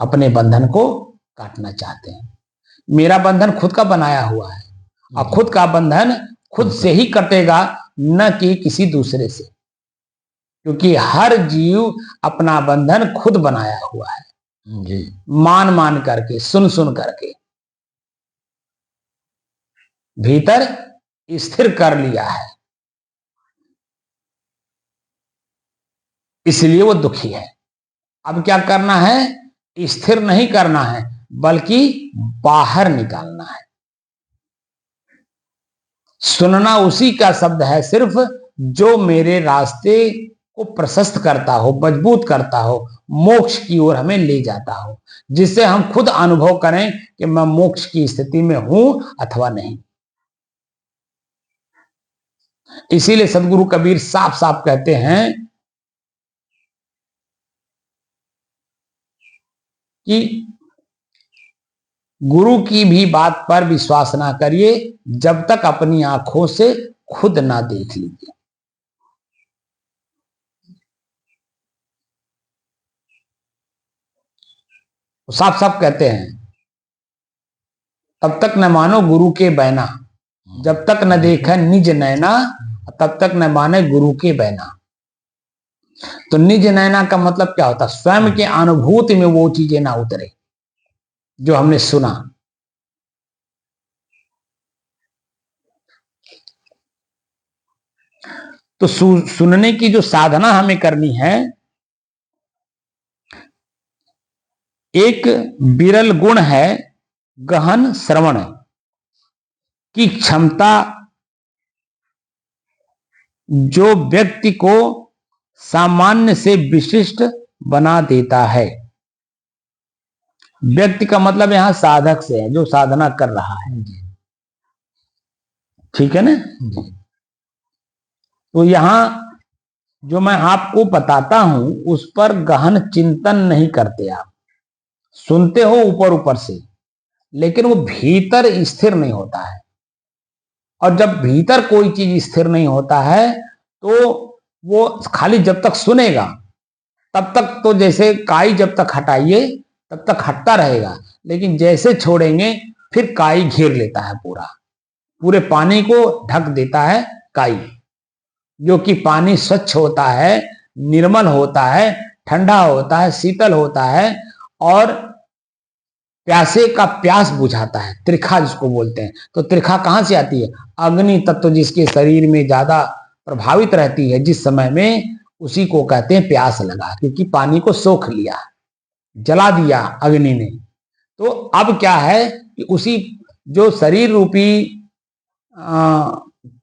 अपने बंधन को काटना चाहते हैं। मेरा बंधन खुद का बनाया हुआ है, और खुद का बंधन खुद से ही कटेगा, न कि किसी दूसरे से, क्योंकि हर जीव अपना बंधन खुद बनाया हुआ है जी। मान मान करके, सुन सुन करके भीतर स्थिर कर लिया है, इसलिए वो दुखी है। अब क्या करना है? स्थिर नहीं करना है, बल्कि बाहर निकालना है। सुनना उसी का शब्द है सिर्फ जो मेरे रास्ते को प्रशस्त करता हो, मजबूत करता हो, मोक्ष की ओर हमें ले जाता हो, जिससे हम खुद अनुभव करें कि मैं मोक्ष की स्थिति में हूं अथवा नहीं। इसीलिए सदगुरु कबीर साफ साफ कहते हैं कि गुरु की भी बात पर विश्वास ना करिए जब तक अपनी आंखों से खुद ना देख लीजिए। साफ साफ कहते हैं, तब तक न मानो गुरु के बैना, जब तक न देखे निज नैना, तब तक न माने गुरु के बैना। तो निज नैना का मतलब क्या होता? स्वयं के अनुभूति में वो चीजें ना उतरे जो हमने सुना। तो सुनने की जो साधना हमें करनी है, एक विरल गुण है गहन श्रवण की क्षमता, जो व्यक्ति को सामान्य से विशिष्ट बना देता है। व्यक्ति का मतलब यहां साधक से है, जो साधना कर रहा है। ठीक है ना? तो यहां जो मैं आपको बताता हूं उस पर गहन चिंतन नहीं करते आप। सुनते हो ऊपर ऊपर से, लेकिन वो भीतर स्थिर नहीं होता है। और जब भीतर कोई चीज स्थिर नहीं होता है तो वो खाली जब तक सुनेगा तब तक तो जैसे काई जब तक हटाइए तब तक हटता रहेगा, लेकिन जैसे छोड़ेंगे फिर काई घेर लेता है, पूरे पानी को ढक देता है काई। जो कि पानी स्वच्छ होता है, निर्मल होता है, ठंडा होता है, शीतल होता है और प्यासे का प्यास बुझाता है, त्रिखा जिसको बोलते हैं। तो त्रिखा कहां से आती है? अग्नि तत्व जिसके शरीर में ज्यादा प्रभावित रहती है जिस समय में, उसी को कहते हैं प्यास लगा, क्योंकि पानी को सोख लिया, जला दिया अग्नि ने। तो अब क्या है कि उसी जो शरीर रूपी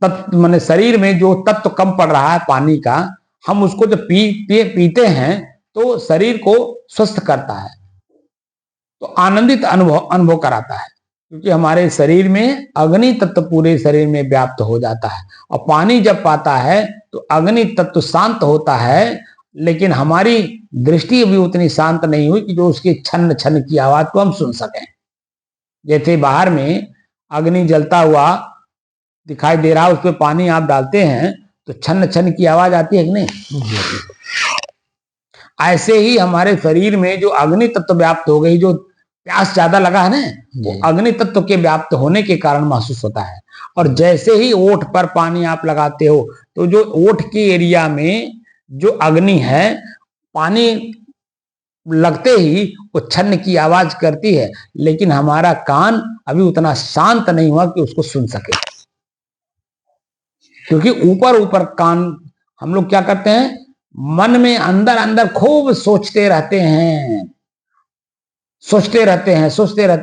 तत्व, माने शरीर में जो तत्व कम पड़ रहा है पानी का, हम उसको जब पीते हैं तो शरीर को स्वस्थ करता है, तो आनंदित अनुभव कराता है, क्योंकि हमारे शरीर में अग्नि तत्व पूरे शरीर में व्याप्त हो जाता है। और पानी जब पाता है तो अग्नि तत्व शांत होता है, लेकिन हमारी दृष्टि अभी उतनी शांत नहीं हुई कि जो उसके छन्न छन्न की आवाज को हम सुन सकें। जैसे बाहर में अग्नि जलता हुआ दिखाई दे रहा है, उस पर पानी आप डालते हैं तो छन्न छन्न की आवाज आती है कि नहीं? ऐसे ही हमारे शरीर में जो अग्नि तत्व व्याप्त हो गई, जो प्यास ज्यादा लगा है ना, वो अग्नि तत्व के व्याप्त होने के कारण महसूस होता है। और जैसे ही ओठ पर पानी आप लगाते हो तो जो ओठ के एरिया में जो अग्नि है, पानी लगते ही वो छन्न की आवाज करती है, लेकिन हमारा कान अभी उतना शांत नहीं हुआ कि उसको सुन सके, क्योंकि ऊपर ऊपर कान हम लोग क्या करते हैं, मन में अंदर अंदर खूब सोचते रहते हैं, सोचते रहते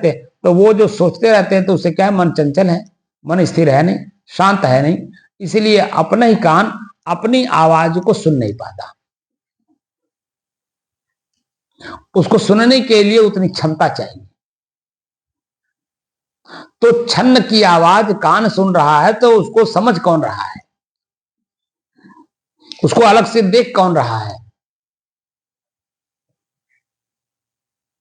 हैं। तो वो जो सोचते रहते हैं तो उससे क्या है, मन चंचल है, मन स्थिर है नहीं, शांत है नहीं, इसलिए अपना ही कान अपनी आवाज को सुन नहीं पाता। उसको सुनने के लिए उतनी क्षमता चाहिए। तो छन्न की आवाज कान सुन रहा है तो उसको समझ कौन रहा है, उसको अलग से देख कौन रहा है?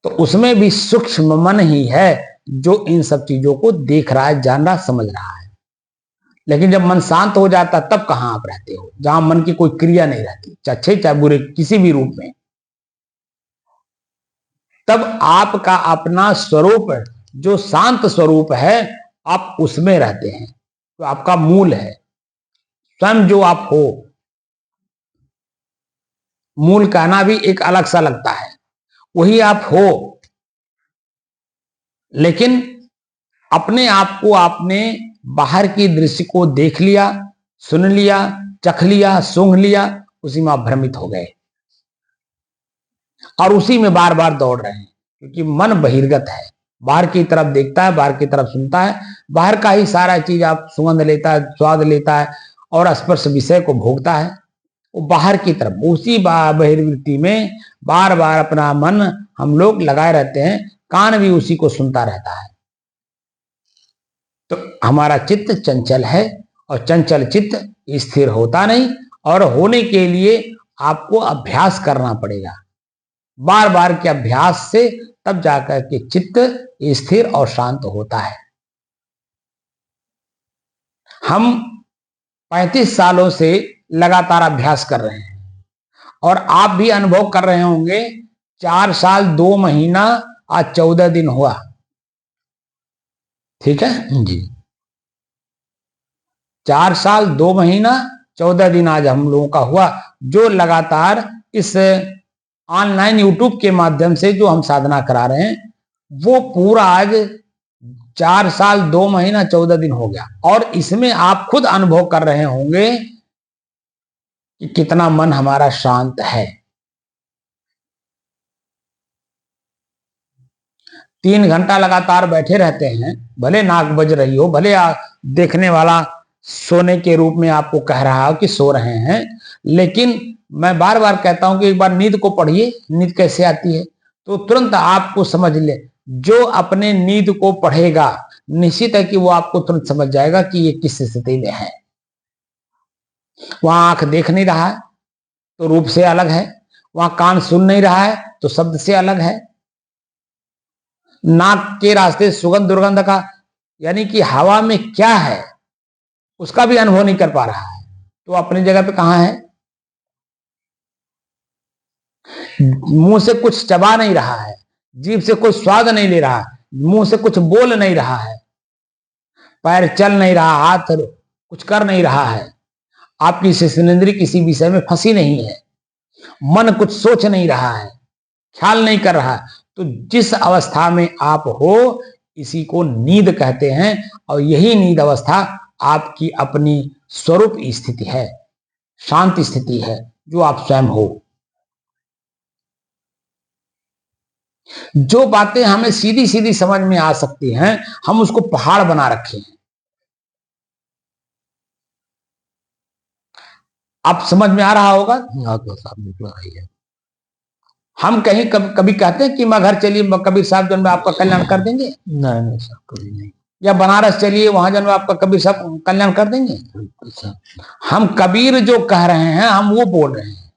तो उसमें भी सूक्ष्म मन ही है जो इन सब चीजों को देख रहा है, जान रहा, समझ रहा है। लेकिन जब मन शांत हो जाता तब कहां आप रहते हो, जहां मन की कोई क्रिया नहीं रहती, चाहे अच्छे चाहे बुरे, किसी भी रूप में, तब आपका अपना स्वरूप जो शांत स्वरूप है आप उसमें रहते हैं, तो आपका मूल है। स्वयं जो आप हो, मूल कहना भी एक अलग सा लगता है, वही आप हो। लेकिन अपने आप को आपने बाहर की दृश्य को देख लिया, सुन लिया, चख लिया, सूंघ लिया, उसी में आप भ्रमित हो गए और उसी में बार बार दौड़ रहे हैं, क्योंकि मन बहिर्गत है, बाहर की तरफ देखता है, बाहर की तरफ सुनता है, बाहर का ही सारा चीज आप सुगंध लेता है, स्वाद लेता है और स्पर्श विषय को भोगता है। वो बाहर की तरफ उसी बहिर्वृत्ति में बार बार अपना मन हम लोग लगाए रहते हैं, कान भी उसी को सुनता रहता है। तो हमारा चित्त चंचल है और चंचल चित्त स्थिर होता नहीं, और होने के लिए आपको अभ्यास करना पड़ेगा, बार बार के अभ्यास से तब जाकर के चित्त स्थिर और शांत होता है। हम 35 सालों से लगातार अभ्यास कर रहे हैं और आप भी अनुभव कर रहे होंगे। 4 साल 2 महीना आज 14 दिन हुआ, ठीक है जी। 4 साल 2 महीना 14 दिन आज हम लोगों का हुआ, जो लगातार इस ऑनलाइन यूट्यूब के माध्यम से जो हम साधना करा रहे हैं, वो पूरा आज 4 साल 2 महीना 14 दिन हो गया। और इसमें आप खुद अनुभव कर रहे होंगे कि कितना मन हमारा शांत है। 3 घंटा लगातार बैठे रहते हैं, भले नाक बज रही हो, भले देखने वाला सोने के रूप में आपको कह रहा हो कि सो रहे हैं, लेकिन मैं बार बार कहता हूं कि एक बार नींद को पढ़िए, नींद कैसे आती है, तो तुरंत आपको समझ ले। जो अपने नींद को पढ़ेगा निश्चित है कि वो आपको तुरंत समझ जाएगा कि ये किस स्थिति में है। वहां आंख देख नहीं रहा है तो रूप से अलग है, वहां कान सुन नहीं रहा है तो शब्द से अलग है, नाक के रास्ते सुगंध दुर्गंध का यानी कि हवा में क्या है उसका भी अनुभव नहीं कर पा रहा है, तो अपनी जगह पे कहां है। मुंह से कुछ चबा नहीं रहा है, जीभ से कोई स्वाद नहीं ले रहा, मुंह से कुछ बोल नहीं रहा है, पैर चल नहीं रहा, हाथ कुछ कर नहीं रहा है, आपकी शिश्नेंद्रिय किसी विषय में फंसी नहीं है, मन कुछ सोच नहीं रहा है, ख्याल नहीं कर रहा है, तो जिस अवस्था में आप हो इसी को नींद कहते हैं। और यही नींद अवस्था आपकी अपनी स्वरूप स्थिति है, शांत स्थिति है, जो आप स्वयं हो। जो बातें हमें सीधी सीधी समझ में आ सकती हैं, हम उसको पहाड़ बना रखे हैं। आप समझ में आ रहा होगा, हम कहीं कभी कहते हैं कि मैं घर चलिए कबीर साहब जन्म आपका कल्याण कर देंगे, नहीं साहब कभी नहीं। या बनारस चलिए वहां जन्म आपका कबीर साहब कल्याण कर देंगे। हम कबीर जो कह रहे हैं हम वो बोल रहे हैं,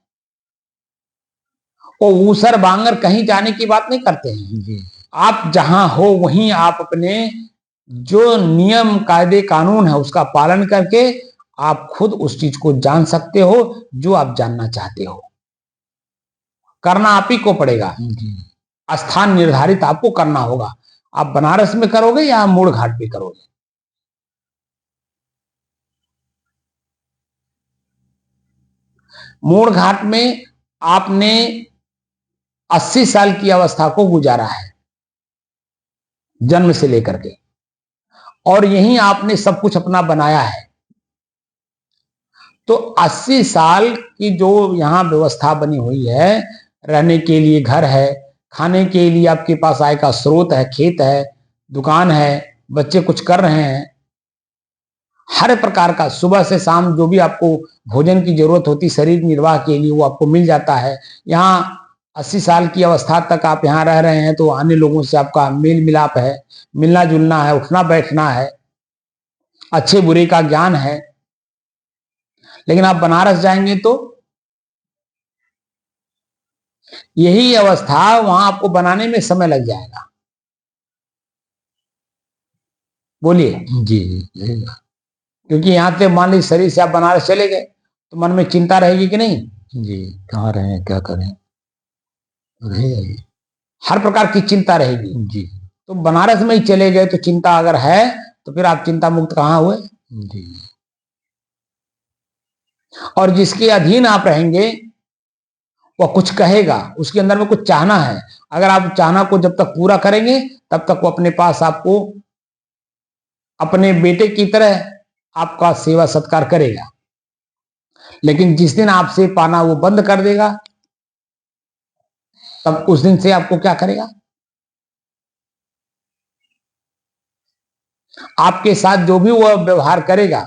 वो ऊसर बांगर कहीं जाने की बात नहीं करते हैं। आप जहां हो वहीं आप अपने जो नियम कायदे कानून है उसका पालन करके आप खुद उस चीज को जान सकते हो जो आप जानना चाहते हो। करना आप ही को पड़ेगा, स्थान निर्धारित आपको करना होगा। आप बनारस में करोगे या मूड़ घाट पे करोगे। मूड़ घाट में आपने 80 साल की अवस्था को गुजारा है जन्म से लेकर के, और यहीं आपने सब कुछ अपना बनाया है। तो 80 साल की जो यहां व्यवस्था बनी हुई है, रहने के लिए घर है, खाने के लिए आपके पास आय का स्रोत है, खेत है, दुकान है, बच्चे कुछ कर रहे हैं, हर प्रकार का सुबह से शाम जो भी आपको भोजन की जरूरत होती शरीर निर्वाह के लिए वो आपको मिल जाता है। यहाँ 80 साल की अवस्था तक आप यहाँ रह रहे हैं तो अन्य लोगों से आपका मेल मिलाप है, मिलना जुलना है, उठना बैठना है, अच्छे बुरे का ज्ञान है। लेकिन आप बनारस जाएंगे तो यही अवस्था वहां आपको बनाने में समय लग जाएगा। बोलिए जी। क्योंकि यहां से मान लीजिए शरीर से आप बनारस चले गए तो मन में चिंता रहेगी कि नहीं जी, कहाँ रहें क्या करें, रहेगा हर प्रकार की चिंता रहेगी। जी। तो बनारस में ही चले गए तो चिंता अगर है तो फिर आप चिंता मुक्त कहाँ हुए। जी और जिसके अधीन आप रहेंगे वह कुछ कहेगा, उसके अंदर में कुछ चाहना है, अगर आप चाहना को जब तक पूरा करेंगे तब तक वो अपने पास आपको अपने बेटे की तरह आपका सेवा सत्कार करेगा। लेकिन जिस दिन आपसे पाना वो बंद कर देगा, तब उस दिन से आपको क्या करेगा, आपके साथ जो भी वो व्यवहार करेगा,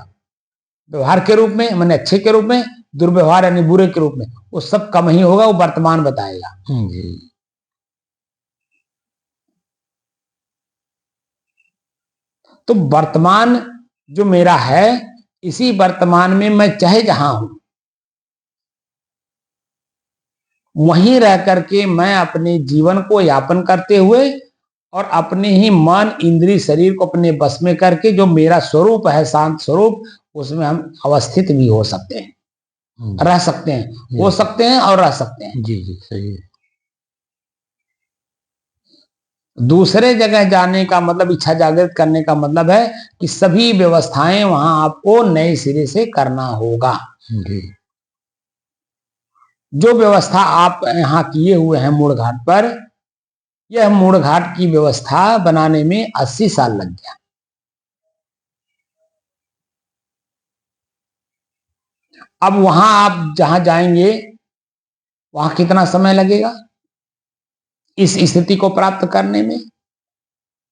व्यवहार के रूप में माने अच्छे के रूप में, दुर्व्यवहार यानी बुरे के रूप में, वो सब कम ही होगा, वो वर्तमान बताएगा। जी तो वर्तमान जो मेरा है, इसी वर्तमान में मैं चाहे जहां हूं वहीं रह करके मैं अपने जीवन को यापन करते हुए और अपने ही मन इंद्रिय शरीर को अपने बस में करके जो मेरा स्वरूप है शांत स्वरूप, उसमें हम अवस्थित भी हो सकते हैं, रह सकते हैं, हो सकते हैं और रह सकते हैं। जी जी सही है। दूसरे जगह जाने का मतलब, इच्छा जागृत करने का मतलब है कि सभी व्यवस्थाएं वहां आपको नए सिरे से करना होगा। जी जो व्यवस्था आप यहाँ किए हुए हैं मूड़ घाट पर, यह मूड़ घाट की व्यवस्था बनाने में 80 साल लग गया। अब वहां आप जहां जाएंगे वहां कितना समय लगेगा इस स्थिति को प्राप्त करने में,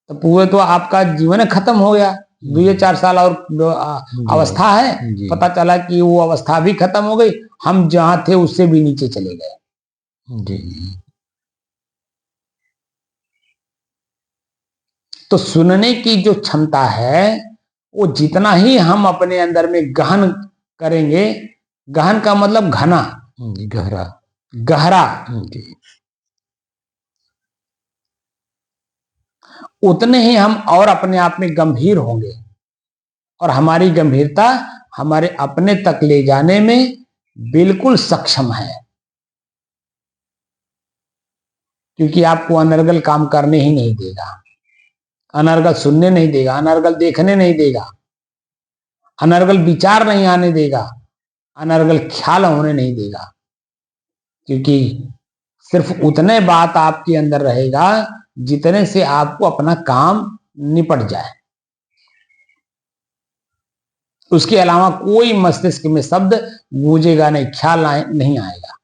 तो पूरे तो आपका जीवन खत्म हो गया। 2-4 साल और अवस्था है, पता चला कि वो अवस्था भी खत्म हो गई, हम जहां थे उससे भी नीचे चले गए। जी तो सुनने की जो क्षमता है वो जितना ही हम अपने अंदर में गहन करेंगे, गहन का मतलब घना, गहरा, गहरा, जी उतने ही हम और अपने आप में गंभीर होंगे और हमारी गंभीरता हमारे अपने तक ले जाने में बिल्कुल सक्षम है, क्योंकि आपको अनर्गल काम करने ही नहीं देगा, अनर्गल सुनने नहीं देगा, अनर्गल देखने नहीं देगा, अनर्गल विचार नहीं आने देगा, अनर्गल ख्याल होने नहीं देगा, क्योंकि सिर्फ उतने बात आपके अंदर रहेगा जितने से आपको अपना काम निपट जाए। उसके अलावा कोई मस्तिष्क में शब्द गूंजेगा नहीं, ख्याल नहीं आएगा।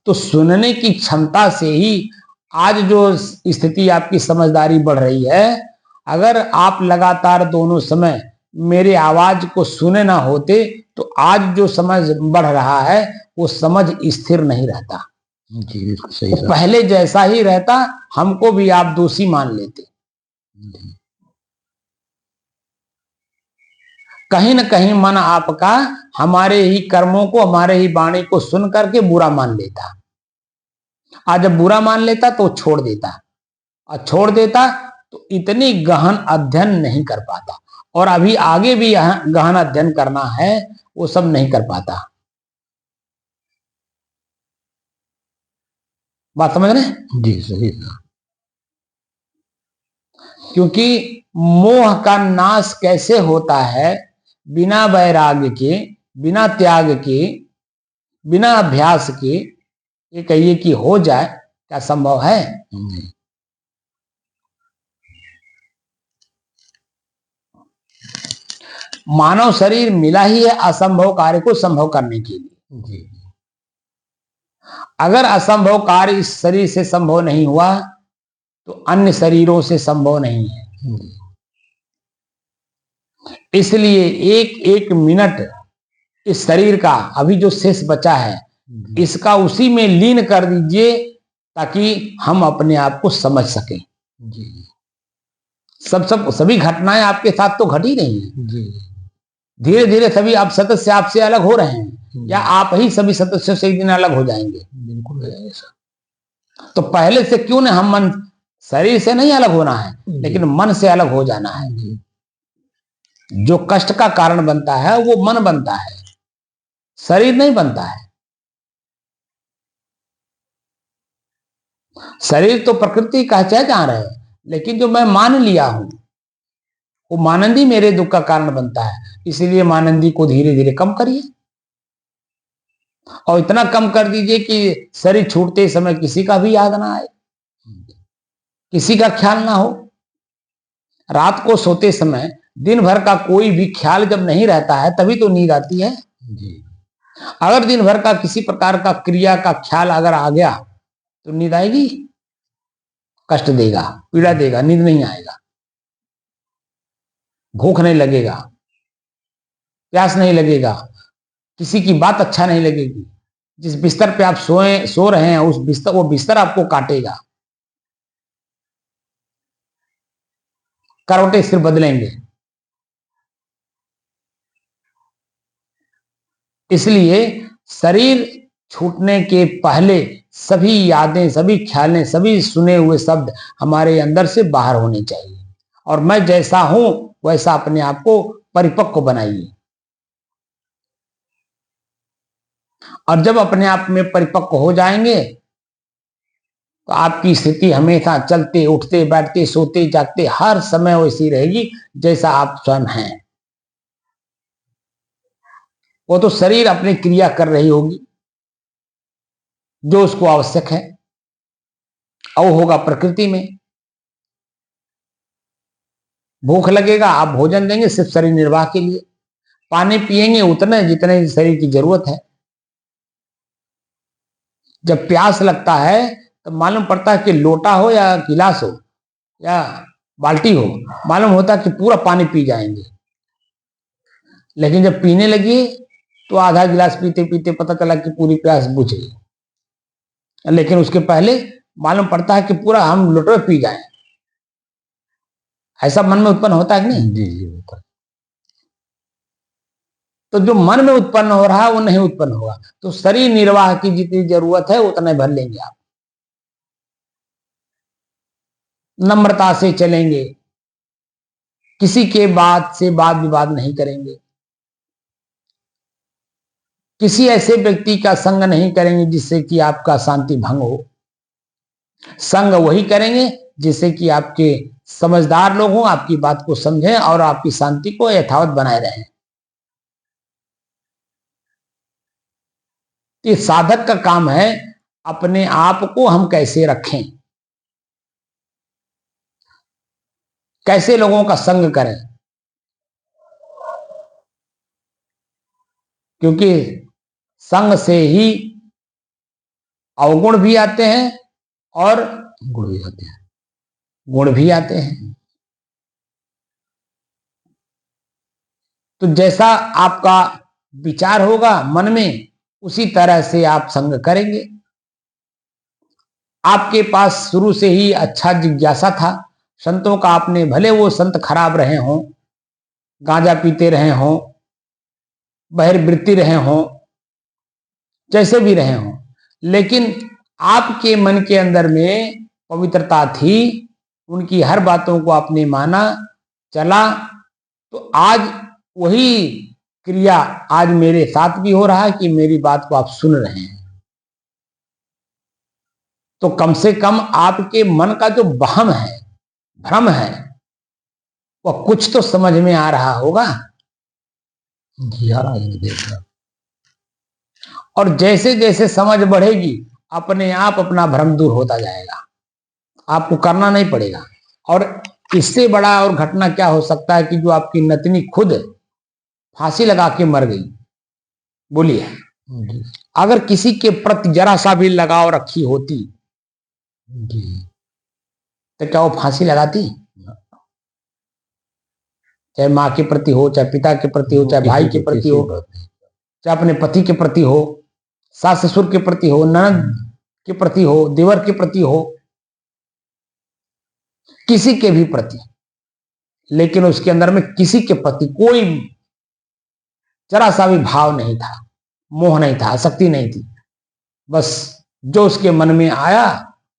तो सुनने की क्षमता से ही आज जो स्थिति आपकी समझदारी बढ़ रही है, अगर आप लगातार दोनों समय मेरे आवाज को सुने ना होते तो आज जो समझ बढ़ रहा है वो समझ स्थिर नहीं रहता। जी सही तो पहले जैसा ही रहता, हमको भी आप दोषी मान लेते। कहीं न कहीं मन आपका हमारे ही कर्मों को, हमारे ही वाणी को सुन करके बुरा मान लेता। आज जब बुरा मान लेता तो छोड़ देता, और छोड़ देता तो इतनी गहन अध्ययन नहीं कर पाता, और अभी आगे भी गहन अध्ययन करना है वो सब नहीं कर पाता। बात समझ रहे? जी सही। क्योंकि मोह का नाश कैसे होता है, बिना वैराग्य के, बिना त्याग के, बिना अभ्यास के, ये कहिए कि हो जाए, क्या संभव है? मानव शरीर मिला ही है असंभव कार्य को संभव करने के लिए। जी अगर असंभव कार्य इस शरीर से संभव नहीं हुआ तो अन्य शरीरों से संभव नहीं है। इसलिए एक एक मिनट इस शरीर का अभी जो शेष बचा है इसका उसी में लीन कर दीजिए ताकि हम अपने आप को समझ सकें। जी सभी घटनाएं आपके साथ तो घट ही रही हैं। जी धीरे धीरे सभी आप सदस्य आपसे अलग हो रहे हैं, या आप ही सभी सदस्यों से एक दिन अलग हो जाएंगे। बिल्कुल तो पहले से क्यों ना हम मन, शरीर से नहीं अलग होना है लेकिन मन से अलग हो जाना है। जो कष्ट का कारण बनता है वो मन बनता है, शरीर नहीं बनता है। शरीर तो प्रकृति का चाहे जहां रहे, लेकिन जो मैं मान लिया हूं वो मानंदी मेरे दुख का कारण बनता है, इसलिए मानंदी को धीरे धीरे कम करिए, और इतना कम कर दीजिए कि शरीर छूटते समय किसी का भी याद ना आए, किसी का ख्याल ना हो। रात को सोते समय दिन भर का कोई भी ख्याल जब नहीं रहता है तभी तो नींद आती है। अगर दिन भर का किसी प्रकार का क्रिया का ख्याल अगर आ गया तो नींद आएगी? कष्ट देगा, पीड़ा देगा, नींद नहीं आएगा, भूख नहीं लगेगा, प्यास नहीं लगेगा, किसी की बात अच्छा नहीं लगेगी। जिस बिस्तर पे आप सो रहे हैं वो बिस्तर आपको काटेगा, करवटें सिर बदलेंगे। इसलिए शरीर छूटने के पहले सभी यादें, सभी ख्यालें, सभी सुने हुए शब्द हमारे अंदर से बाहर होने चाहिए, और मैं जैसा हूं वैसा अपने आप को परिपक्व बनाइए। और जब अपने आप में परिपक्व हो जाएंगे तो आपकी स्थिति हमेशा चलते उठते बैठते सोते जागते हर समय वैसी रहेगी जैसा आप स्वयं हैं। वो तो शरीर अपनी क्रिया कर रही होगी जो उसको आवश्यक है, और होगा प्रकृति में। भूख लगेगा, आप भोजन देंगे सिर्फ शरीर निर्वाह के लिए, पानी पिएंगे उतने जितने शरीर की जरूरत है। जब प्यास लगता है तो मालूम पड़ता है कि लोटा हो या गिलास हो या बाल्टी हो, मालूम होता है कि पूरा पानी पी जाएंगे। लेकिन जब पीने लगी तो आधा गिलास पीते पीते पता चला कि पूरी प्यास बुझ गई, लेकिन उसके पहले मालूम पड़ता है कि पूरा हम लोटे पी जाएं। ऐसा मन में उत्पन्न होता है कि नहीं? जी जी होता है। तो जो मन में उत्पन्न हो रहा है वो नहीं उत्पन्न होगा। तो शरीर निर्वाह की जितनी जरूरत है उतना भर लेंगे आप, नम्रता से चलेंगे, किसी के बात से वाद विवाद नहीं करेंगे, किसी ऐसे व्यक्ति का संग नहीं करेंगे जिससे कि आपका शांति भंग हो। संग वही करेंगे जिससे कि आपके समझदार लोग हों, आपकी बात को समझें और आपकी शांति को यथावत बनाए रहें। ये साधक का काम है अपने आप को हम कैसे रखें, कैसे लोगों का संग करें, क्योंकि संग से ही अवगुण भी आते हैं और गुण भी आते हैं, गुण भी आते हैं। तो जैसा आपका विचार होगा मन में उसी तरह से आप संग करेंगे। आपके पास शुरू से ही अच्छा जिज्ञासा था संतों का, आपने भले वो संत खराब रहे हों, गांजा पीते रहे हों, बहिर्वृत्ति रहे हों, जैसे भी रहे हों, लेकिन आपके मन के अंदर में पवित्रता थी, उनकी हर बातों को आपने माना चला। तो आज वही क्रिया आज मेरे साथ भी हो रहा है कि मेरी बात को आप सुन रहे हैं। तो कम से कम आपके मन का जो वहम है, भ्रम है, वह कुछ तो समझ में आ रहा होगा। और जैसे जैसे समझ बढ़ेगी अपने आप अपना भ्रम दूर होता जाएगा, आपको करना नहीं पड़ेगा। और इससे बड़ा और घटना क्या हो सकता है कि जो आपकी नतनी खुद फांसी लगा के मर गई। बोलिए, अगर किसी के प्रति जरा सा भी लगाव रखी होती तो क्या वो फांसी लगाती? चाहे माँ के प्रति हो, चाहे पिता के प्रति हो, चाहे भाई के प्रति हो, चाहे अपने पति के प्रति हो, सास ससुर के प्रति हो, ननद के प्रति हो, देवर के प्रति हो, किसी के भी प्रति, लेकिन उसके अंदर में किसी के प्रति कोई जरा सा भी भाव नहीं था, मोह नहीं था, आसक्ति नहीं थी। बस जो उसके मन में आया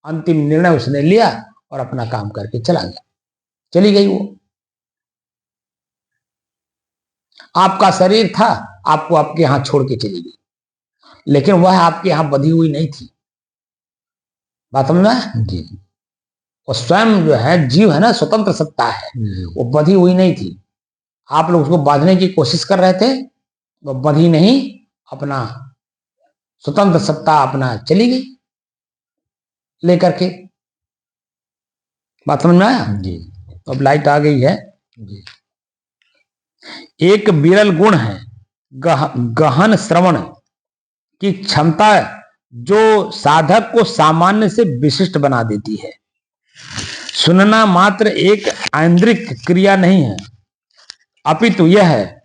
अंतिम निर्णय उसने लिया और अपना काम करके चला गया, चली गई वो। आपका शरीर था, आपको आपके यहां छोड़ के चली गई, लेकिन वह आपके यहां बधी हुई नहीं थी। बात समझ में? जी। और स्वयं जो है जीव है ना, स्वतंत्र सत्ता है, वो बधी हुई नहीं थी। आप लोग उसको बांधने की कोशिश कर रहे थे, वो बधी नहीं, अपना स्वतंत्र सत्ता अपना चली गई लेकर के। बात समझ में आया जी। तो अब लाइट आ गई है जी। एक विरल गुण है गहन श्रवण की क्षमता, जो साधक को सामान्य से विशिष्ट बना देती है। सुनना मात्र एक ऐन्द्रिक क्रिया नहीं है, अपितु यह है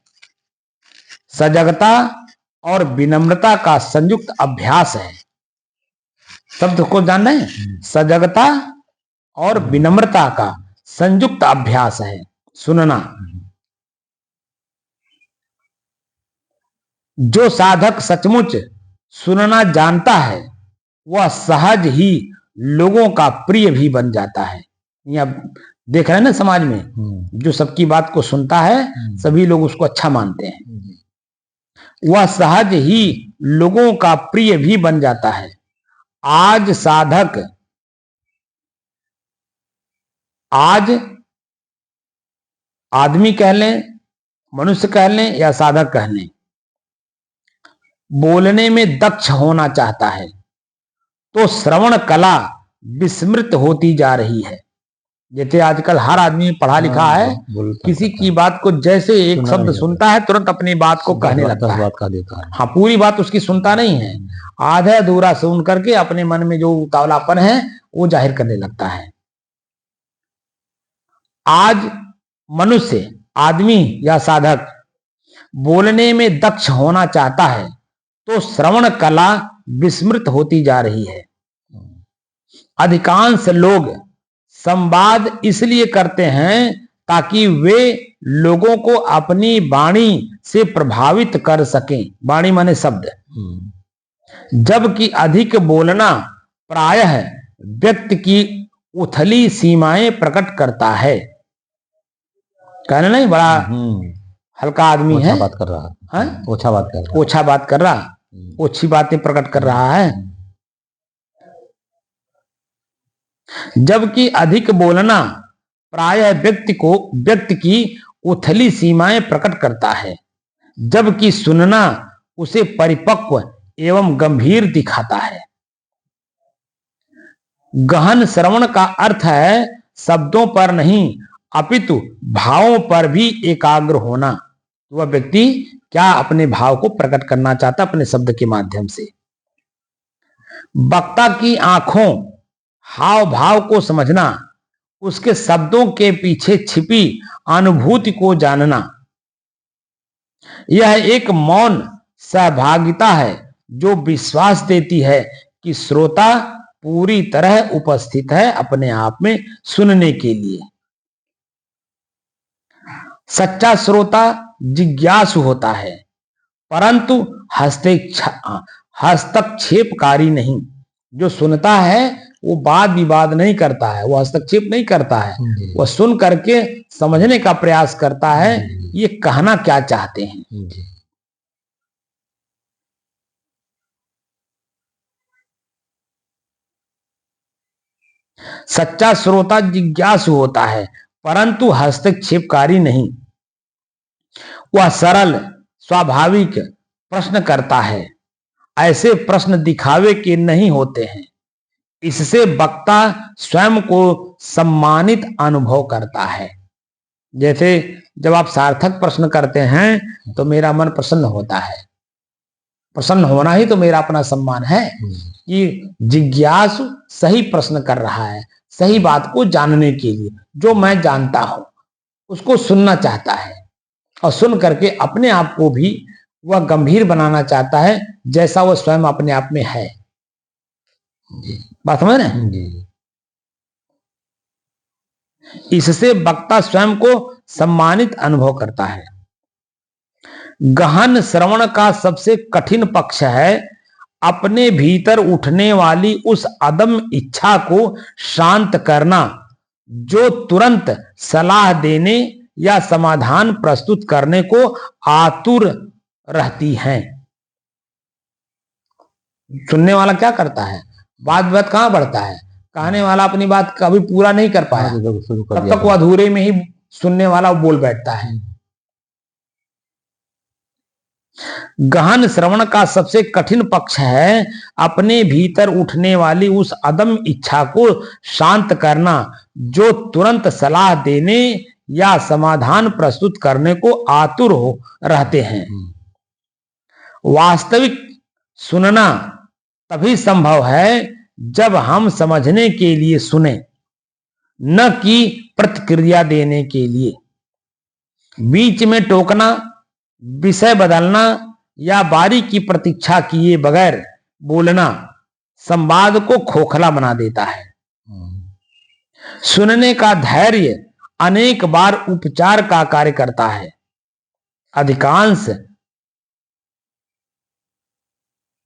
सजगता और विनम्रता का संयुक्त अभ्यास है। शब्द को जान रहे हैं, सजगता और विनम्रता का संयुक्त अभ्यास है सुनना। जो साधक सचमुच सुनना जानता है वह सहज ही लोगों का प्रिय भी बन जाता है। यहाँ देख रहे हैं ना समाज में, जो सबकी बात को सुनता है सभी लोग उसको अच्छा मानते हैं, वह सहज ही लोगों का प्रिय भी बन जाता है। आज साधक, आज आदमी कह लें, मनुष्य कह लें या साधक कह लें, बोलने में दक्ष होना चाहता है तो श्रवण कला विस्मृत होती जा रही है। जैसे आजकल हर आदमी पढ़ा लिखा है, किसी की बात को जैसे एक शब्द सुनता है तुरंत अपनी बात को कहने लगता है। हाँ, पूरी बात उसकी सुनता नहीं है, आधा अधूरा सुन करके अपने मन में जो उतावलापन है वो जाहिर करने लगता है। आज मनुष्य, आदमी या साधक बोलने में दक्ष होना चाहता है तो श्रवण कला विस्मृत होती जा रही है। अधिकांश लोग संवाद इसलिए करते हैं ताकि वे लोगों को अपनी वाणी से प्रभावित कर सकें। वाणी माने शब्द। जबकि अधिक बोलना प्रायः व्यक्ति की उथली सीमाएं प्रकट करता है। कहना नहीं, बड़ा हल्का आदमी है, बात कर रहा है, ओछा बात कर रहा, ओछा बात कर रहा, ओछी बातें प्रकट कर रहा है। जबकि अधिक बोलना प्रायः व्यक्ति की उथली सीमाएं प्रकट करता है, जबकि सुनना उसे परिपक्व एवं गंभीर दिखाता है। गहन श्रवण का अर्थ है शब्दों पर नहीं अपितु भावों पर भी एकाग्र होना। वह व्यक्ति क्या अपने भाव को प्रकट करना चाहता अपने शब्द के माध्यम से। वक्ता की आंखों, हाव भाव को समझना, उसके शब्दों के पीछे छिपी अनुभूति को जानना, यह एक मौन सहभागिता है जो विश्वास देती है कि श्रोता पूरी तरह उपस्थित है अपने आप में सुनने के लिए। सच्चा श्रोता जिज्ञासु होता है परंतु हस्तक्षेपकारी नहीं। जो सुनता है वो वाद विवाद नहीं करता है, वो हस्तक्षेप नहीं करता है, वो सुन करके समझने का प्रयास करता है ये कहना क्या चाहते हैं। सच्चा श्रोता जिज्ञासु होता है परंतु हस्तक्षेपकारी नहीं। वह सरल स्वाभाविक प्रश्न करता है, ऐसे प्रश्न दिखावे के नहीं होते हैं। इससे वक्ता स्वयं को सम्मानित अनुभव करता है। जैसे जब आप सार्थक प्रश्न करते हैं तो मेरा मन प्रसन्न होता है। प्रसन्न होना ही तो मेरा अपना सम्मान है कि जिज्ञासु सही प्रश्न कर रहा है, सही बात को जानने के लिए। जो मैं जानता हूं उसको सुनना चाहता है और सुन करके अपने आप को भी वह गंभीर बनाना चाहता है जैसा वह स्वयं अपने आप में है। बात समझ रहे हैं? इससे वक्ता स्वयं को सम्मानित अनुभव करता है। गहन श्रवण का सबसे कठिन पक्ष है अपने भीतर उठने वाली उस अदम्य इच्छा को शांत करना जो तुरंत सलाह देने या समाधान प्रस्तुत करने को आतुर रहती है। सुनने वाला क्या करता है, बात कहां बढ़ता है, कहने वाला अपनी बात कभी पूरा नहीं कर पाया, तब तक वो अधूरे में ही सुनने वाला बोल बैठता है। गहन श्रवण का सबसे कठिन पक्ष है अपने भीतर उठने वाली उस अदम्य इच्छा को शांत करना, जो तुरंत सलाह देने या समाधान प्रस्तुत करने को आतुर हो रहते हैं। वास्तविक सुनना तभी संभव है जब हम समझने के लिए सुने, न कि प्रतिक्रिया देने के लिए। बीच में टोकना, विषय बदलना या बारी की प्रतीक्षा किए बगैर बोलना संवाद को खोखला बना देता है। सुनने का धैर्य अनेक बार उपचार का कार्य करता है। अधिकांश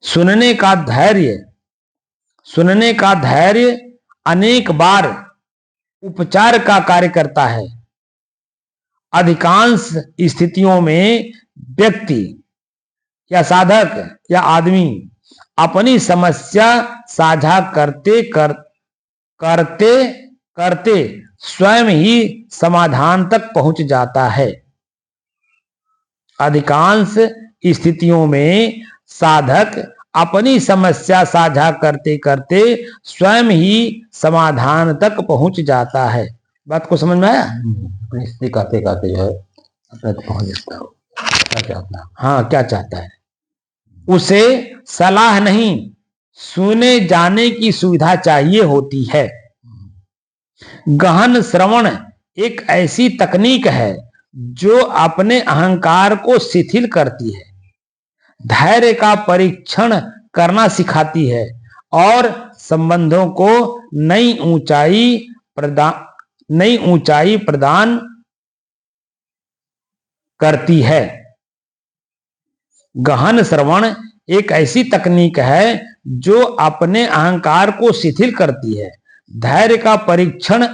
सुनने का धैर्य अनेक बार उपचार का कार्य करता है। अधिकांश स्थितियों में व्यक्ति या साधक या आदमी अपनी समस्या साझा करते स्वयं ही समाधान तक पहुंच जाता है। अधिकांश स्थितियों में साधक अपनी समस्या साझा करते करते स्वयं ही समाधान तक पहुंच जाता है। बात को समझ में आया? अपनी स्थिति कहते कहते जो है अपने तक पहुंच जाता है। क्या चाहता है? हाँ, क्या चाहता है? उसे सलाह नहीं, सुने जाने की सुविधा चाहिए होती है। गहन श्रवण एक ऐसी तकनीक है जो अपने अहंकार को शिथिल करती है, धैर्य का परीक्षण करना सिखाती है और संबंधों को नई ऊंचाई प्रदान करती है। गहन श्रवण एक ऐसी तकनीक है जो अपने अहंकार को शिथिल करती है, धैर्य का परीक्षण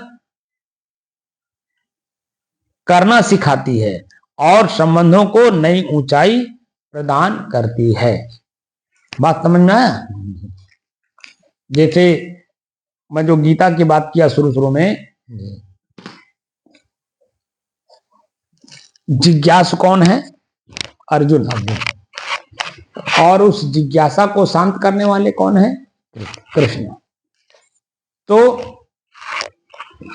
करना सिखाती है और संबंधों को नई ऊंचाई प्रदान करती है। बात समझ में आया? जैसे मैं जो गीता की बात किया शुरू में, जिज्ञासु कौन है? अर्जुन। और उस जिज्ञासा को शांत करने वाले कौन है? कृष्ण। तो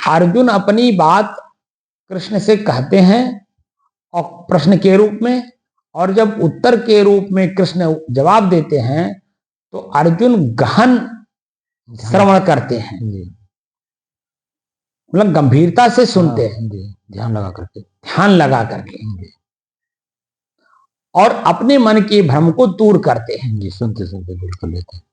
अर्जुन अपनी बात कृष्ण से कहते हैं और प्रश्न के रूप में, और जब उत्तर के रूप में कृष्ण जवाब देते हैं तो अर्जुन गहन श्रवण करते हैं, मतलब गंभीरता से सुनते हैं, ध्यान लगा करके और अपने मन के भ्रम को दूर करते हैं। जी, सुनते सुनते दूर कर लेते हैं।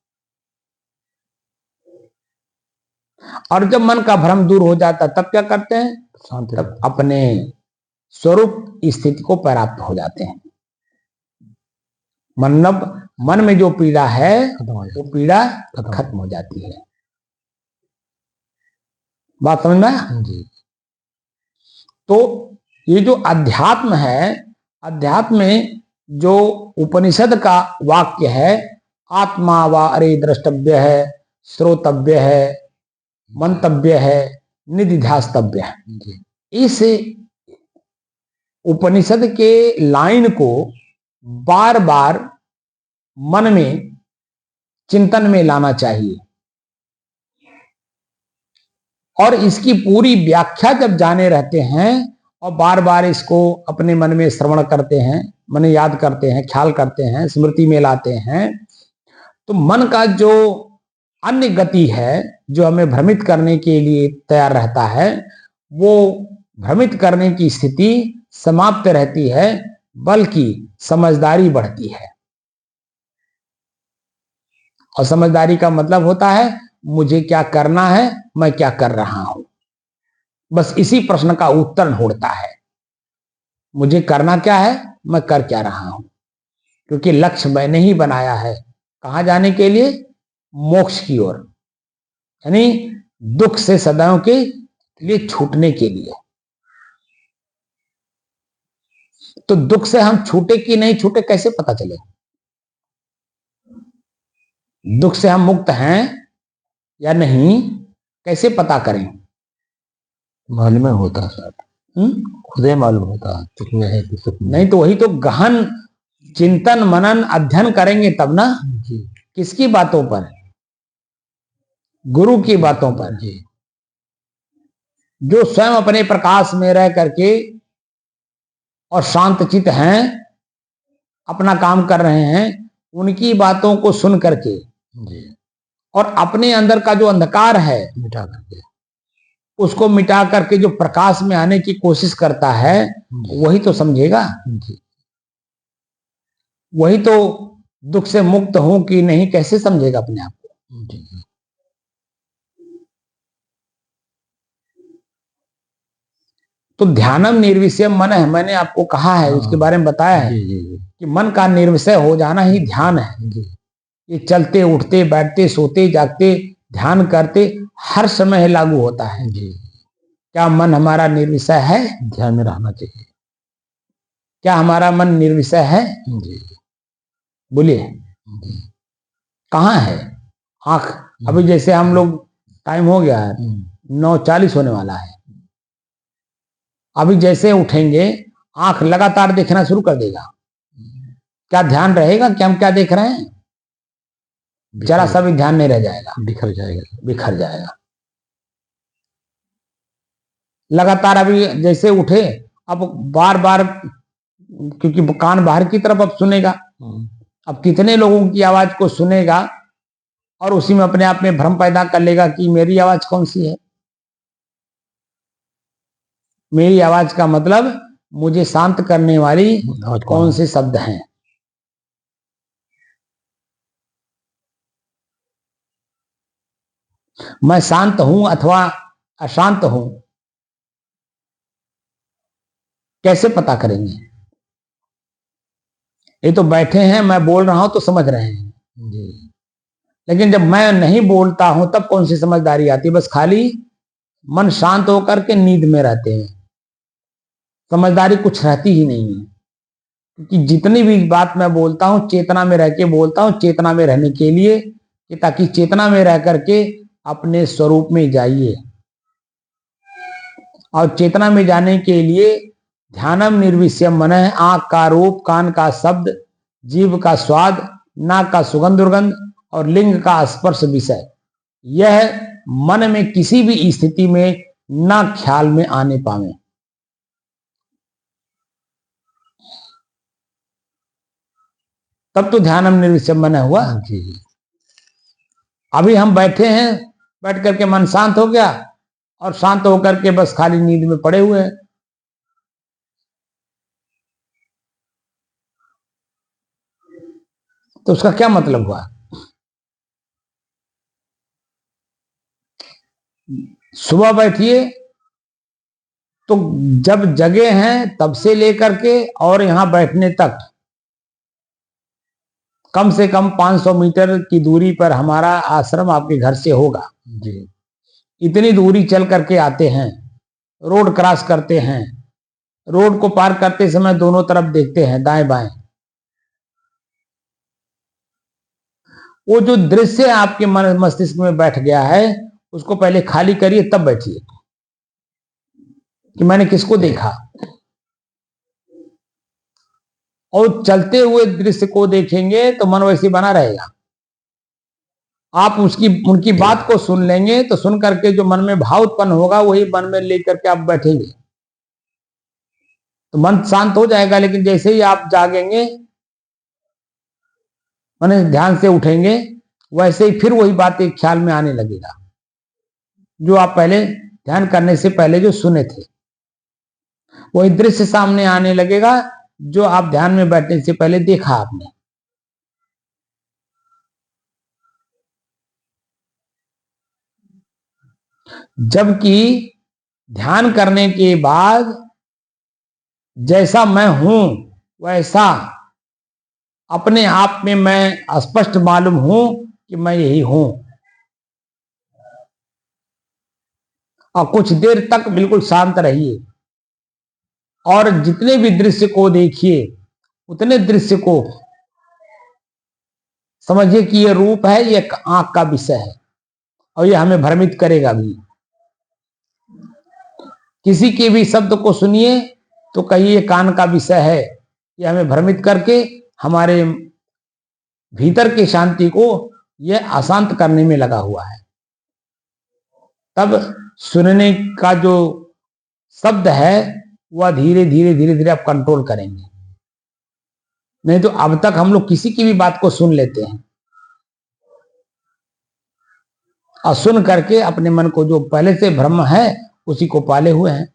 और जब मन का भ्रम दूर हो जाता तब क्या करते हैं? तब अपने स्वरूप स्थिति को प्राप्त हो जाते हैं। मन में जो पीड़ा है वो पीड़ा खत्म हो जाती है। बात समझ में आया? तो ये जो अध्यात्म है, अध्यात्म में जो उपनिषद का वाक्य है, आत्मा वा अरे द्रष्टव्य है, श्रोतव्य है, मंतव्य है, निधिध्यास्तव्य है, इस उपनिषद के लाइन को बार बार मन में चिंतन में लाना चाहिए और इसकी पूरी व्याख्या जब जाने रहते हैं और बार बार इसको अपने मन में श्रवण करते हैं, मन याद करते हैं, ख्याल करते हैं, स्मृति में लाते हैं, तो मन का जो अन्य गति है जो हमें भ्रमित करने के लिए तैयार रहता है, वो भ्रमित करने की स्थिति समाप्त रहती है, बल्कि समझदारी बढ़ती है। और समझदारी का मतलब होता है मुझे क्या करना है, मैं क्या कर रहा हूं, बस इसी प्रश्न का उत्तर ढूंढता है। मुझे करना क्या है, मैं कर क्या रहा हूं, क्योंकि लक्ष्य मैंने ही बनाया है। कहां जाने के लिए? मोक्ष की ओर, यानी दुख से सदैव के लिए छूटने के लिए। तो दुख से हम छूटे कि नहीं छूटे कैसे पता चले? दुख से हम मुक्त हैं या नहीं, कैसे पता करें? मालूम होता साहब, खुद ही मालूम होता है कि नहीं तो वही तो गहन चिंतन मनन अध्ययन करेंगे तब ना। जी किसकी बातों पर? गुरु की बातों पर, जी जो स्वयं अपने प्रकाश में रह करके और शांतचित हैं, अपना काम कर रहे हैं, उनकी बातों को सुन करके जी और अपने अंदर का जो अंधकार है मिटा करके उसको मिटा करके जो प्रकाश में आने की कोशिश करता है, वही तो समझेगा। जी वही तो दुख से मुक्त हूं कि नहीं कैसे समझेगा अपने आप को? जी तो ध्यानम निर्विषय मन है, मैंने आपको कहा है, उसके बारे में बताया है कि मन का निर्विषय हो जाना ही ध्यान है। ये चलते उठते बैठते सोते जागते ध्यान करते हर समय लागू होता है। क्या मन हमारा निर्विषय है? ध्यान में रहना चाहिए। क्या हमारा मन निर्विषय है? बोलिए, कहाँ है आंख? अभी जैसे हम लोग, टाइम हो गया है, 9:40 होने वाला है। अभी जैसे उठेंगे आंख लगातार देखना शुरू कर देगा। क्या ध्यान रहेगा कि हम क्या देख रहे हैं? जरा सा भी ध्यान नहीं रह जाएगा, बिखर जाएगा, बिखर जाएगा। लगातार अभी जैसे उठे, अब बार बार, क्योंकि कान बाहर की तरफ अब सुनेगा, अब कितने लोगों की आवाज को सुनेगा और उसी में अपने आप में भ्रम पैदा कर लेगा कि मेरी आवाज कौन सी है। मेरी आवाज का मतलब मुझे शांत करने वाली कौन से शब्द हैं। मैं शांत हूं अथवा अशांत हूं, कैसे पता करेंगे? ये तो बैठे हैं, मैं बोल रहा हूं तो समझ रहे हैं लेकिन जब मैं नहीं बोलता हूं तब कौन सी समझदारी आती है? बस खाली मन शांत होकर के नींद में रहते हैं, समझदारी कुछ रहती ही नहीं है। क्योंकि जितनी भी बात मैं बोलता हूं चेतना में रह के बोलता हूं, चेतना में रहने के लिए, कि ताकि चेतना में रह करके अपने स्वरूप में जाइए। और चेतना में जाने के लिए ध्यानम निर्विषयम मन है, आंख का रूप, कान का शब्द, जीभ का स्वाद, नाक का सुगंध दुर्गंध और लिंग का स्पर्श विषय, यह मन में किसी भी स्थिति में ना ख्याल में आने पावे। तब तो ध्यानम निर्विषयम मन हुआ। अभी हम बैठे हैं, बैठ करके मन शांत हो गया और शांत होकर के बस खाली नींद में पड़े हुए हैं। तो उसका क्या मतलब हुआ? सुबह बैठिए तो जब जगे हैं तब से लेकर के और यहां बैठने तक कम से कम 500 मीटर की दूरी पर हमारा आश्रम आपके घर से होगा। इतनी दूरी चल करके आते हैं, रोड क्रॉस करते हैं, रोड को पार करते समय दोनों तरफ देखते हैं दाएं बाएं। वो जो दृश्य आपके मन मस्तिष्क में बैठ गया है उसको पहले खाली करिए तब बैठिए कि मैंने किसको देखा। और चलते हुए दृश्य को देखेंगे तो मन वैसे बना रहेगा। आप उनकी बात को सुन लेंगे तो सुन करके जो मन में भाव उत्पन्न होगा वही मन में लेकर के आप बैठेंगे तो मन शांत हो जाएगा। लेकिन जैसे ही आप जागेंगे, माने ध्यान से उठेंगे, वैसे ही फिर वही बातें ख्याल में आने लगेगा जो आप पहले ध्यान करने से पहले जो सुने थे। वही दृश्य सामने आने लगेगा जो आप ध्यान में बैठने से पहले देखा आपने। जबकि ध्यान करने के बाद जैसा मैं हूं वैसा अपने आप में मैं स्पष्ट मालूम हूं कि मैं यही हूं। और कुछ देर तक बिल्कुल शांत रहिए और जितने भी दृश्य को देखिए उतने दृश्य को समझिए कि ये रूप है, ये आंख का विषय है। और ये हमें भ्रमित करेगा भी। किसी के भी शब्द को सुनिए तो कहिए कान का विषय है, ये हमें भ्रमित करके हमारे भीतर की शांति को यह अशांत करने में लगा हुआ है। तब सुनने का जो शब्द है वह धीरे धीरे धीरे धीरे आप कंट्रोल करेंगे। नहीं तो अब तक हम लोग किसी की भी बात को सुन लेते हैं और सुन करके अपने मन को जो पहले से भ्रम है उसी को पाले हुए हैं।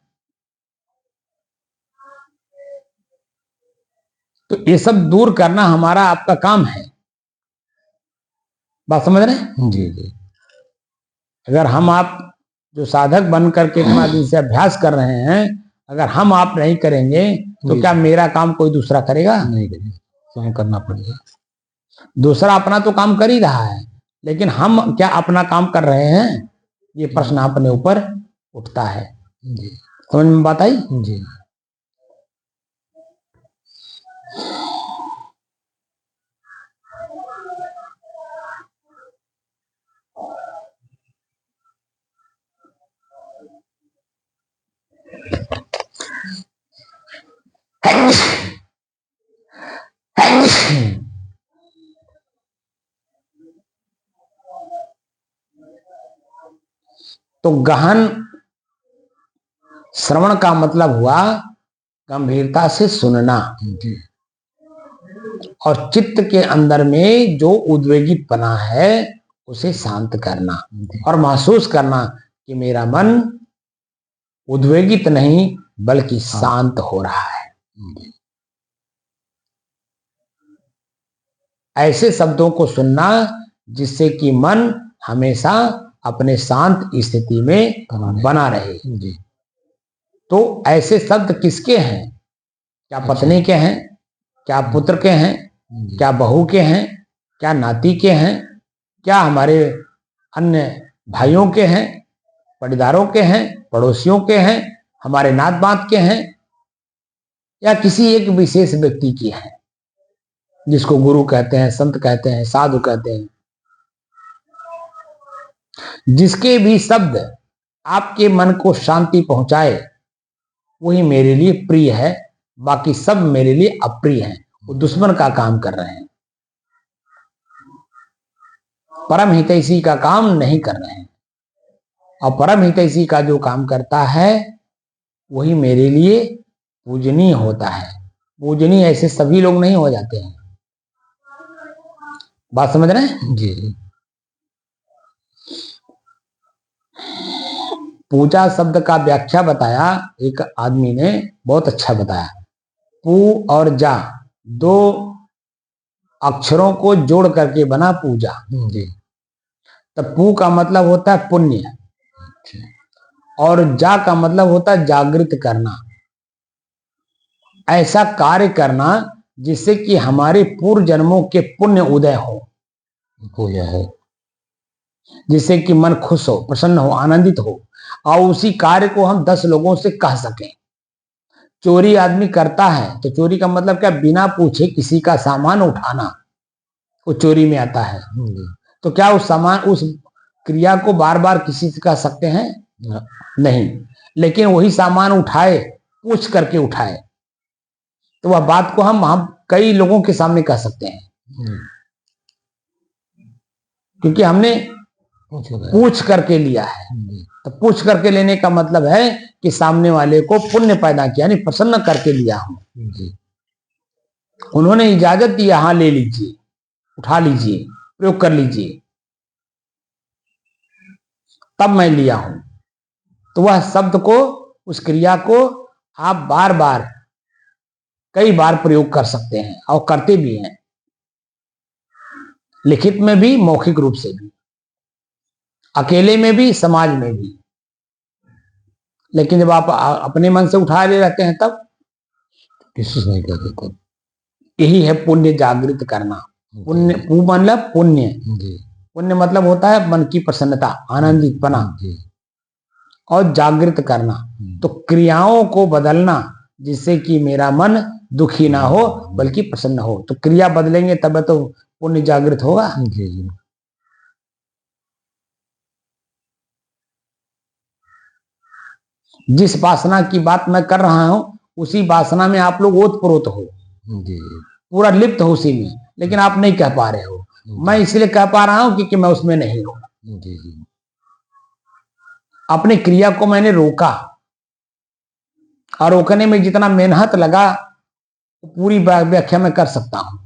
तो ये सब दूर करना हमारा आपका काम है। बात समझ रहे हैं? जी जी। अगर हम आप जो साधक बन करके इतना दिन से अभ्यास कर रहे हैं, अगर हम आप नहीं करेंगे तो क्या मेरा काम कोई दूसरा करेगा? नहीं करेगा, स्वयं करना पड़ेगा। दूसरा अपना तो काम कर ही रहा है, लेकिन हम क्या अपना काम कर रहे हैं? ये प्रश्न अपने ऊपर उठता है। जी। समझ में बात आई? जी। तो गहन श्रवण का मतलब हुआ गंभीरता से सुनना और चित्त के अंदर में जो उद्वेगितपना है उसे शांत करना और महसूस करना कि मेरा मन उद्वेगित नहीं बल्कि शांत हो रहा है। ऐसे शब्दों को सुनना जिससे कि मन हमेशा अपने शांत स्थिति में बना रहे। तो ऐसे शब्द किसके हैं? क्या पत्नी के हैं? क्या पुत्र के हैं? क्या बहू के हैं? क्या नाती के हैं? क्या हमारे अन्य भाइयों के हैं? पटीदारों के हैं? पड़ोसियों के हैं? हमारे नात बात के हैं? या किसी एक विशेष व्यक्ति की है जिसको गुरु कहते हैं, संत कहते हैं, साधु कहते हैं? जिसके भी शब्द आपके मन को शांति पहुंचाए वही मेरे लिए प्रिय है, बाकी सब मेरे लिए अप्रिय हैं। वो दुश्मन का काम कर रहे हैं, परम हितैषी का काम नहीं कर रहे हैं। और परम हितैषी का जो काम करता है वही मेरे लिए पूजनीय होता है। पूजनीय ऐसे सभी लोग नहीं हो जाते हैं। बात समझ रहे हैं? जी। पूजा शब्द का व्याख्या बताया एक आदमी ने, बहुत अच्छा बताया। पू और जा दो अक्षरों को जोड़ करके बना पूजा। जी। तो पू का मतलब होता है पुण्य और जा का मतलब होता है जागृत करना, ऐसा कार्य करना जिससे कि हमारे पूर्व जन्मों के पुण्य उदय हो। पूजा है जिससे कि मन खुश हो, प्रसन्न हो, आनंदित हो और उसी कार्य को हम 10 लोगों से कह सकें। चोरी आदमी करता है तो चोरी का मतलब क्या? बिना पूछे किसी का सामान उठाना वो चोरी में आता है। तो क्या उस सामान, उस क्रिया को बार बार किसी से कह सकते हैं? नहीं। लेकिन वही सामान उठाए, पूछ करके उठाए, तो वह बात को हम कई लोगों के सामने कह सकते हैं क्योंकि हमने पूछ करके लिया है। तो पूछ करके लेने का मतलब है कि सामने वाले को पुण्य पैदा किया, यानी प्रसन्न करके लिया हूं। उन्होंने इजाजत दी, हाँ ले लीजिए, उठा लीजिए, प्रयोग कर लीजिए, तब मैं लिया हूं। तो वह शब्द को, उस क्रिया को आप बार बार कई बार प्रयोग कर सकते हैं और करते भी हैं, लिखित में भी, मौखिक रूप से भी, अकेले में भी, समाज में भी। लेकिन जब आप अपने मन से उठा ले रहते हैं तब किसी से नहीं कहते। तब यही है पुण्य जागृत करना। पुण्य मतलब पुण्य, पुण्य मतलब होता है मन की प्रसन्नता, आनंदितपना और जागृत करना। तो क्रियाओं को बदलना जिससे कि मेरा मन दुखी ना हो बल्कि प्रसन्न हो। तो क्रिया बदलेंगे तब तो पुण्य जागृत होगा। जिस वासना की बात मैं कर रहा हूं उसी वासना में आप लोग ओतप्रोत हो, जी पूरा लिप्त हो उसी में, लेकिन आप नहीं कह पा रहे हो। मैं इसलिए कह पा रहा हूं क्योंकि मैं उसमें नहीं हूं। जी जी अपनी क्रिया को मैंने रोका, और रोकने में जितना मेहनत लगा पूरी व्याख्या में कर सकता हूं,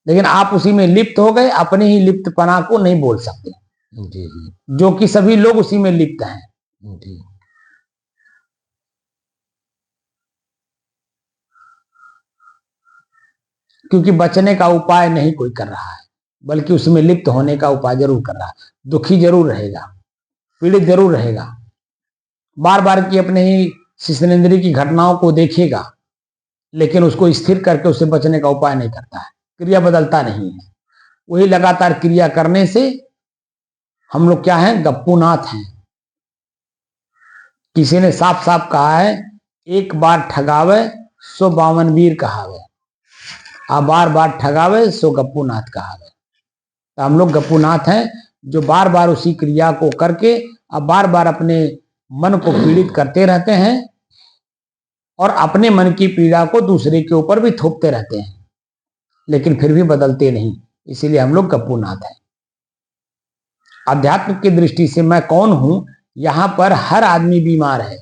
लेकिन आप उसी में लिप्त हो गए, अपने ही लिप्तपना को नहीं बोल सकते, जी जी जो कि सभी लोग उसी में लिप्त हैं। जी क्योंकि बचने का उपाय नहीं कोई कर रहा है, बल्कि उसमें लिप्त होने का उपाय जरूर कर रहा है। दुखी जरूर रहेगा, पीड़ित जरूर रहेगा, बार बार की अपने ही शिशनेन्द्रिय की घटनाओं को देखेगा, लेकिन उसको स्थिर करके उससे बचने का उपाय नहीं करता है, क्रिया बदलता नहीं है। वही लगातार क्रिया करने से हम लोग क्या हैं, गप्पूनाथ हैं। किसी ने साफ साफ कहा है, एक बार ठगावे सो 52 वीर कहावे, आ बार बार ठगावे सो गप्पूनाथ कहावे। तो हम लोग गप्पूनाथ हैं, जो बार बार उसी क्रिया को करके अब बार बार अपने मन को पीड़ित करते रहते हैं, और अपने मन की पीड़ा को दूसरे के ऊपर भी थोपते रहते हैं, लेकिन फिर भी बदलते नहीं। इसीलिए हम लोग गप्पूनाथ हैं। अध्यात्म की दृष्टि से मैं कौन हूं, यहां पर हर आदमी बीमार है,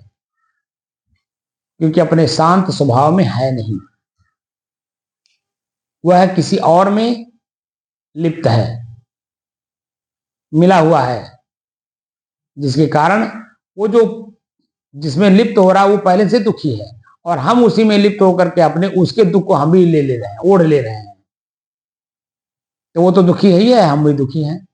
क्योंकि अपने शांत स्वभाव में है नहीं, वह किसी और में लिप्त है, मिला हुआ है, जिसके कारण वो जो जिसमें लिप्त हो रहा है वो पहले से दुखी है, और हम उसी में लिप्त होकर के अपने उसके दुख को हम भी ले रहे हैं, ओढ़ ले रहे हैं। तो वो तो दुखी है ही है, हम भी दुखी हैं।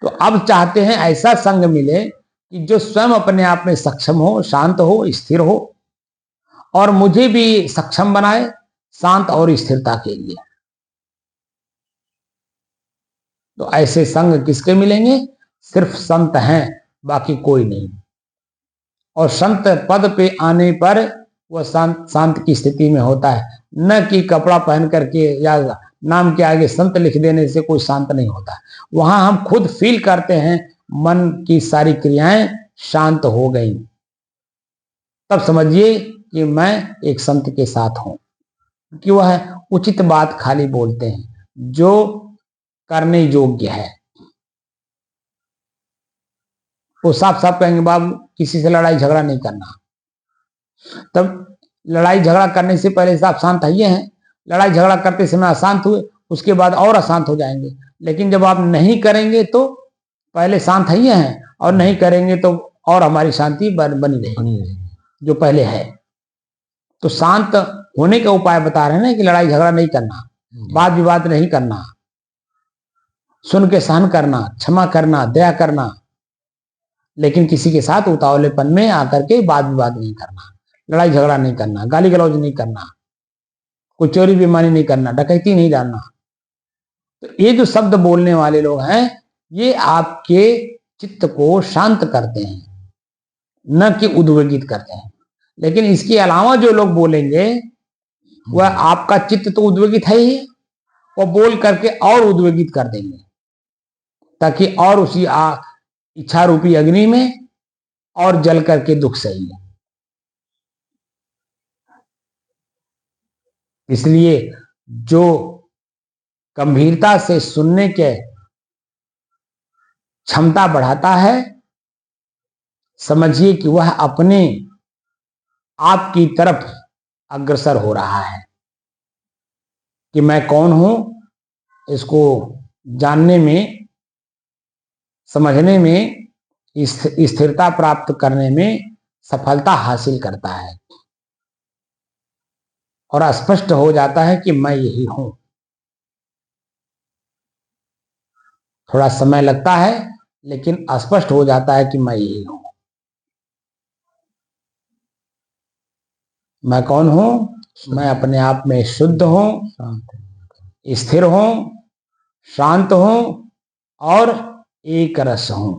तो अब चाहते हैं ऐसा संग मिले कि जो स्वयं अपने आप में सक्षम हो, शांत हो, स्थिर हो, और मुझे भी सक्षम बनाए शांत और स्थिरता के लिए। तो ऐसे संग किसके मिलेंगे? सिर्फ संत हैं, बाकी कोई नहीं। और संत पद पे आने पर वह शांत शांत की स्थिति में होता है, न कि कपड़ा पहन करके या नाम के आगे संत लिख देने से कोई शांत नहीं होता। वहां हम खुद फील करते हैं मन की सारी क्रियाएं शांत हो गई, तब समझिए कि मैं एक संत के साथ हूं। कि वह उचित बात खाली बोलते हैं जो करने योग्य है। वो साफ साफ कहेंगे, बाबू किसी से लड़ाई झगड़ा नहीं करना। तब लड़ाई झगड़ा करने से पहले से आप शांत है हैं, लड़ाई झगड़ा करते समय अशांत हुए, उसके बाद और अशांत हो जाएंगे। लेकिन जब आप नहीं करेंगे तो पहले शांत है हैं, और नहीं करेंगे तो और हमारी शांति बनी रहेगी जो पहले है। तो शांत होने का उपाय बता रहे हैं ना, कि लड़ाई झगड़ा नहीं करना, वाद विवाद नहीं करना, सुन के सहन करना, क्षमा करना, दया करना, लेकिन किसी के साथ उतावलेपन में आकर के वाद विवाद नहीं करना, लड़ाई झगड़ा नहीं करना, गाली गलौज नहीं करना, कोई चोरी बेईमानी नहीं करना, डकैती नहीं डालना। तो ये जो शब्द बोलने वाले लोग हैं, ये आपके चित्त को शांत करते हैं, न कि उद्वेगित करते हैं। लेकिन इसके अलावा जो लोग बोलेंगे, वह आपका चित्त तो उद्वेगित है ही, वो बोल करके और उद्वेगित कर देंगे, ताकि और उसी इच्छा रूपी अग्नि में और जल करके दुख सही। इसलिए जो गंभीरता से सुनने के क्षमता बढ़ाता है, समझिए कि वह अपने आप की तरफ अग्रसर हो रहा है, कि मैं कौन हूं, इसको जानने में, समझने में, स्थिरता प्राप्त करने में सफलता हासिल करता है, और स्पष्ट हो जाता है कि मैं यही हूं। थोड़ा समय लगता है, लेकिन स्पष्ट हो जाता है कि मैं यही हूं। मैं कौन हूं? मैं अपने आप में शुद्ध हूं, स्थिर हूं, शांत हूं, और एक रस हूं।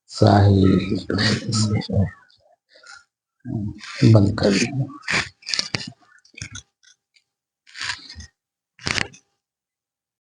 शाही बंद कर दिया।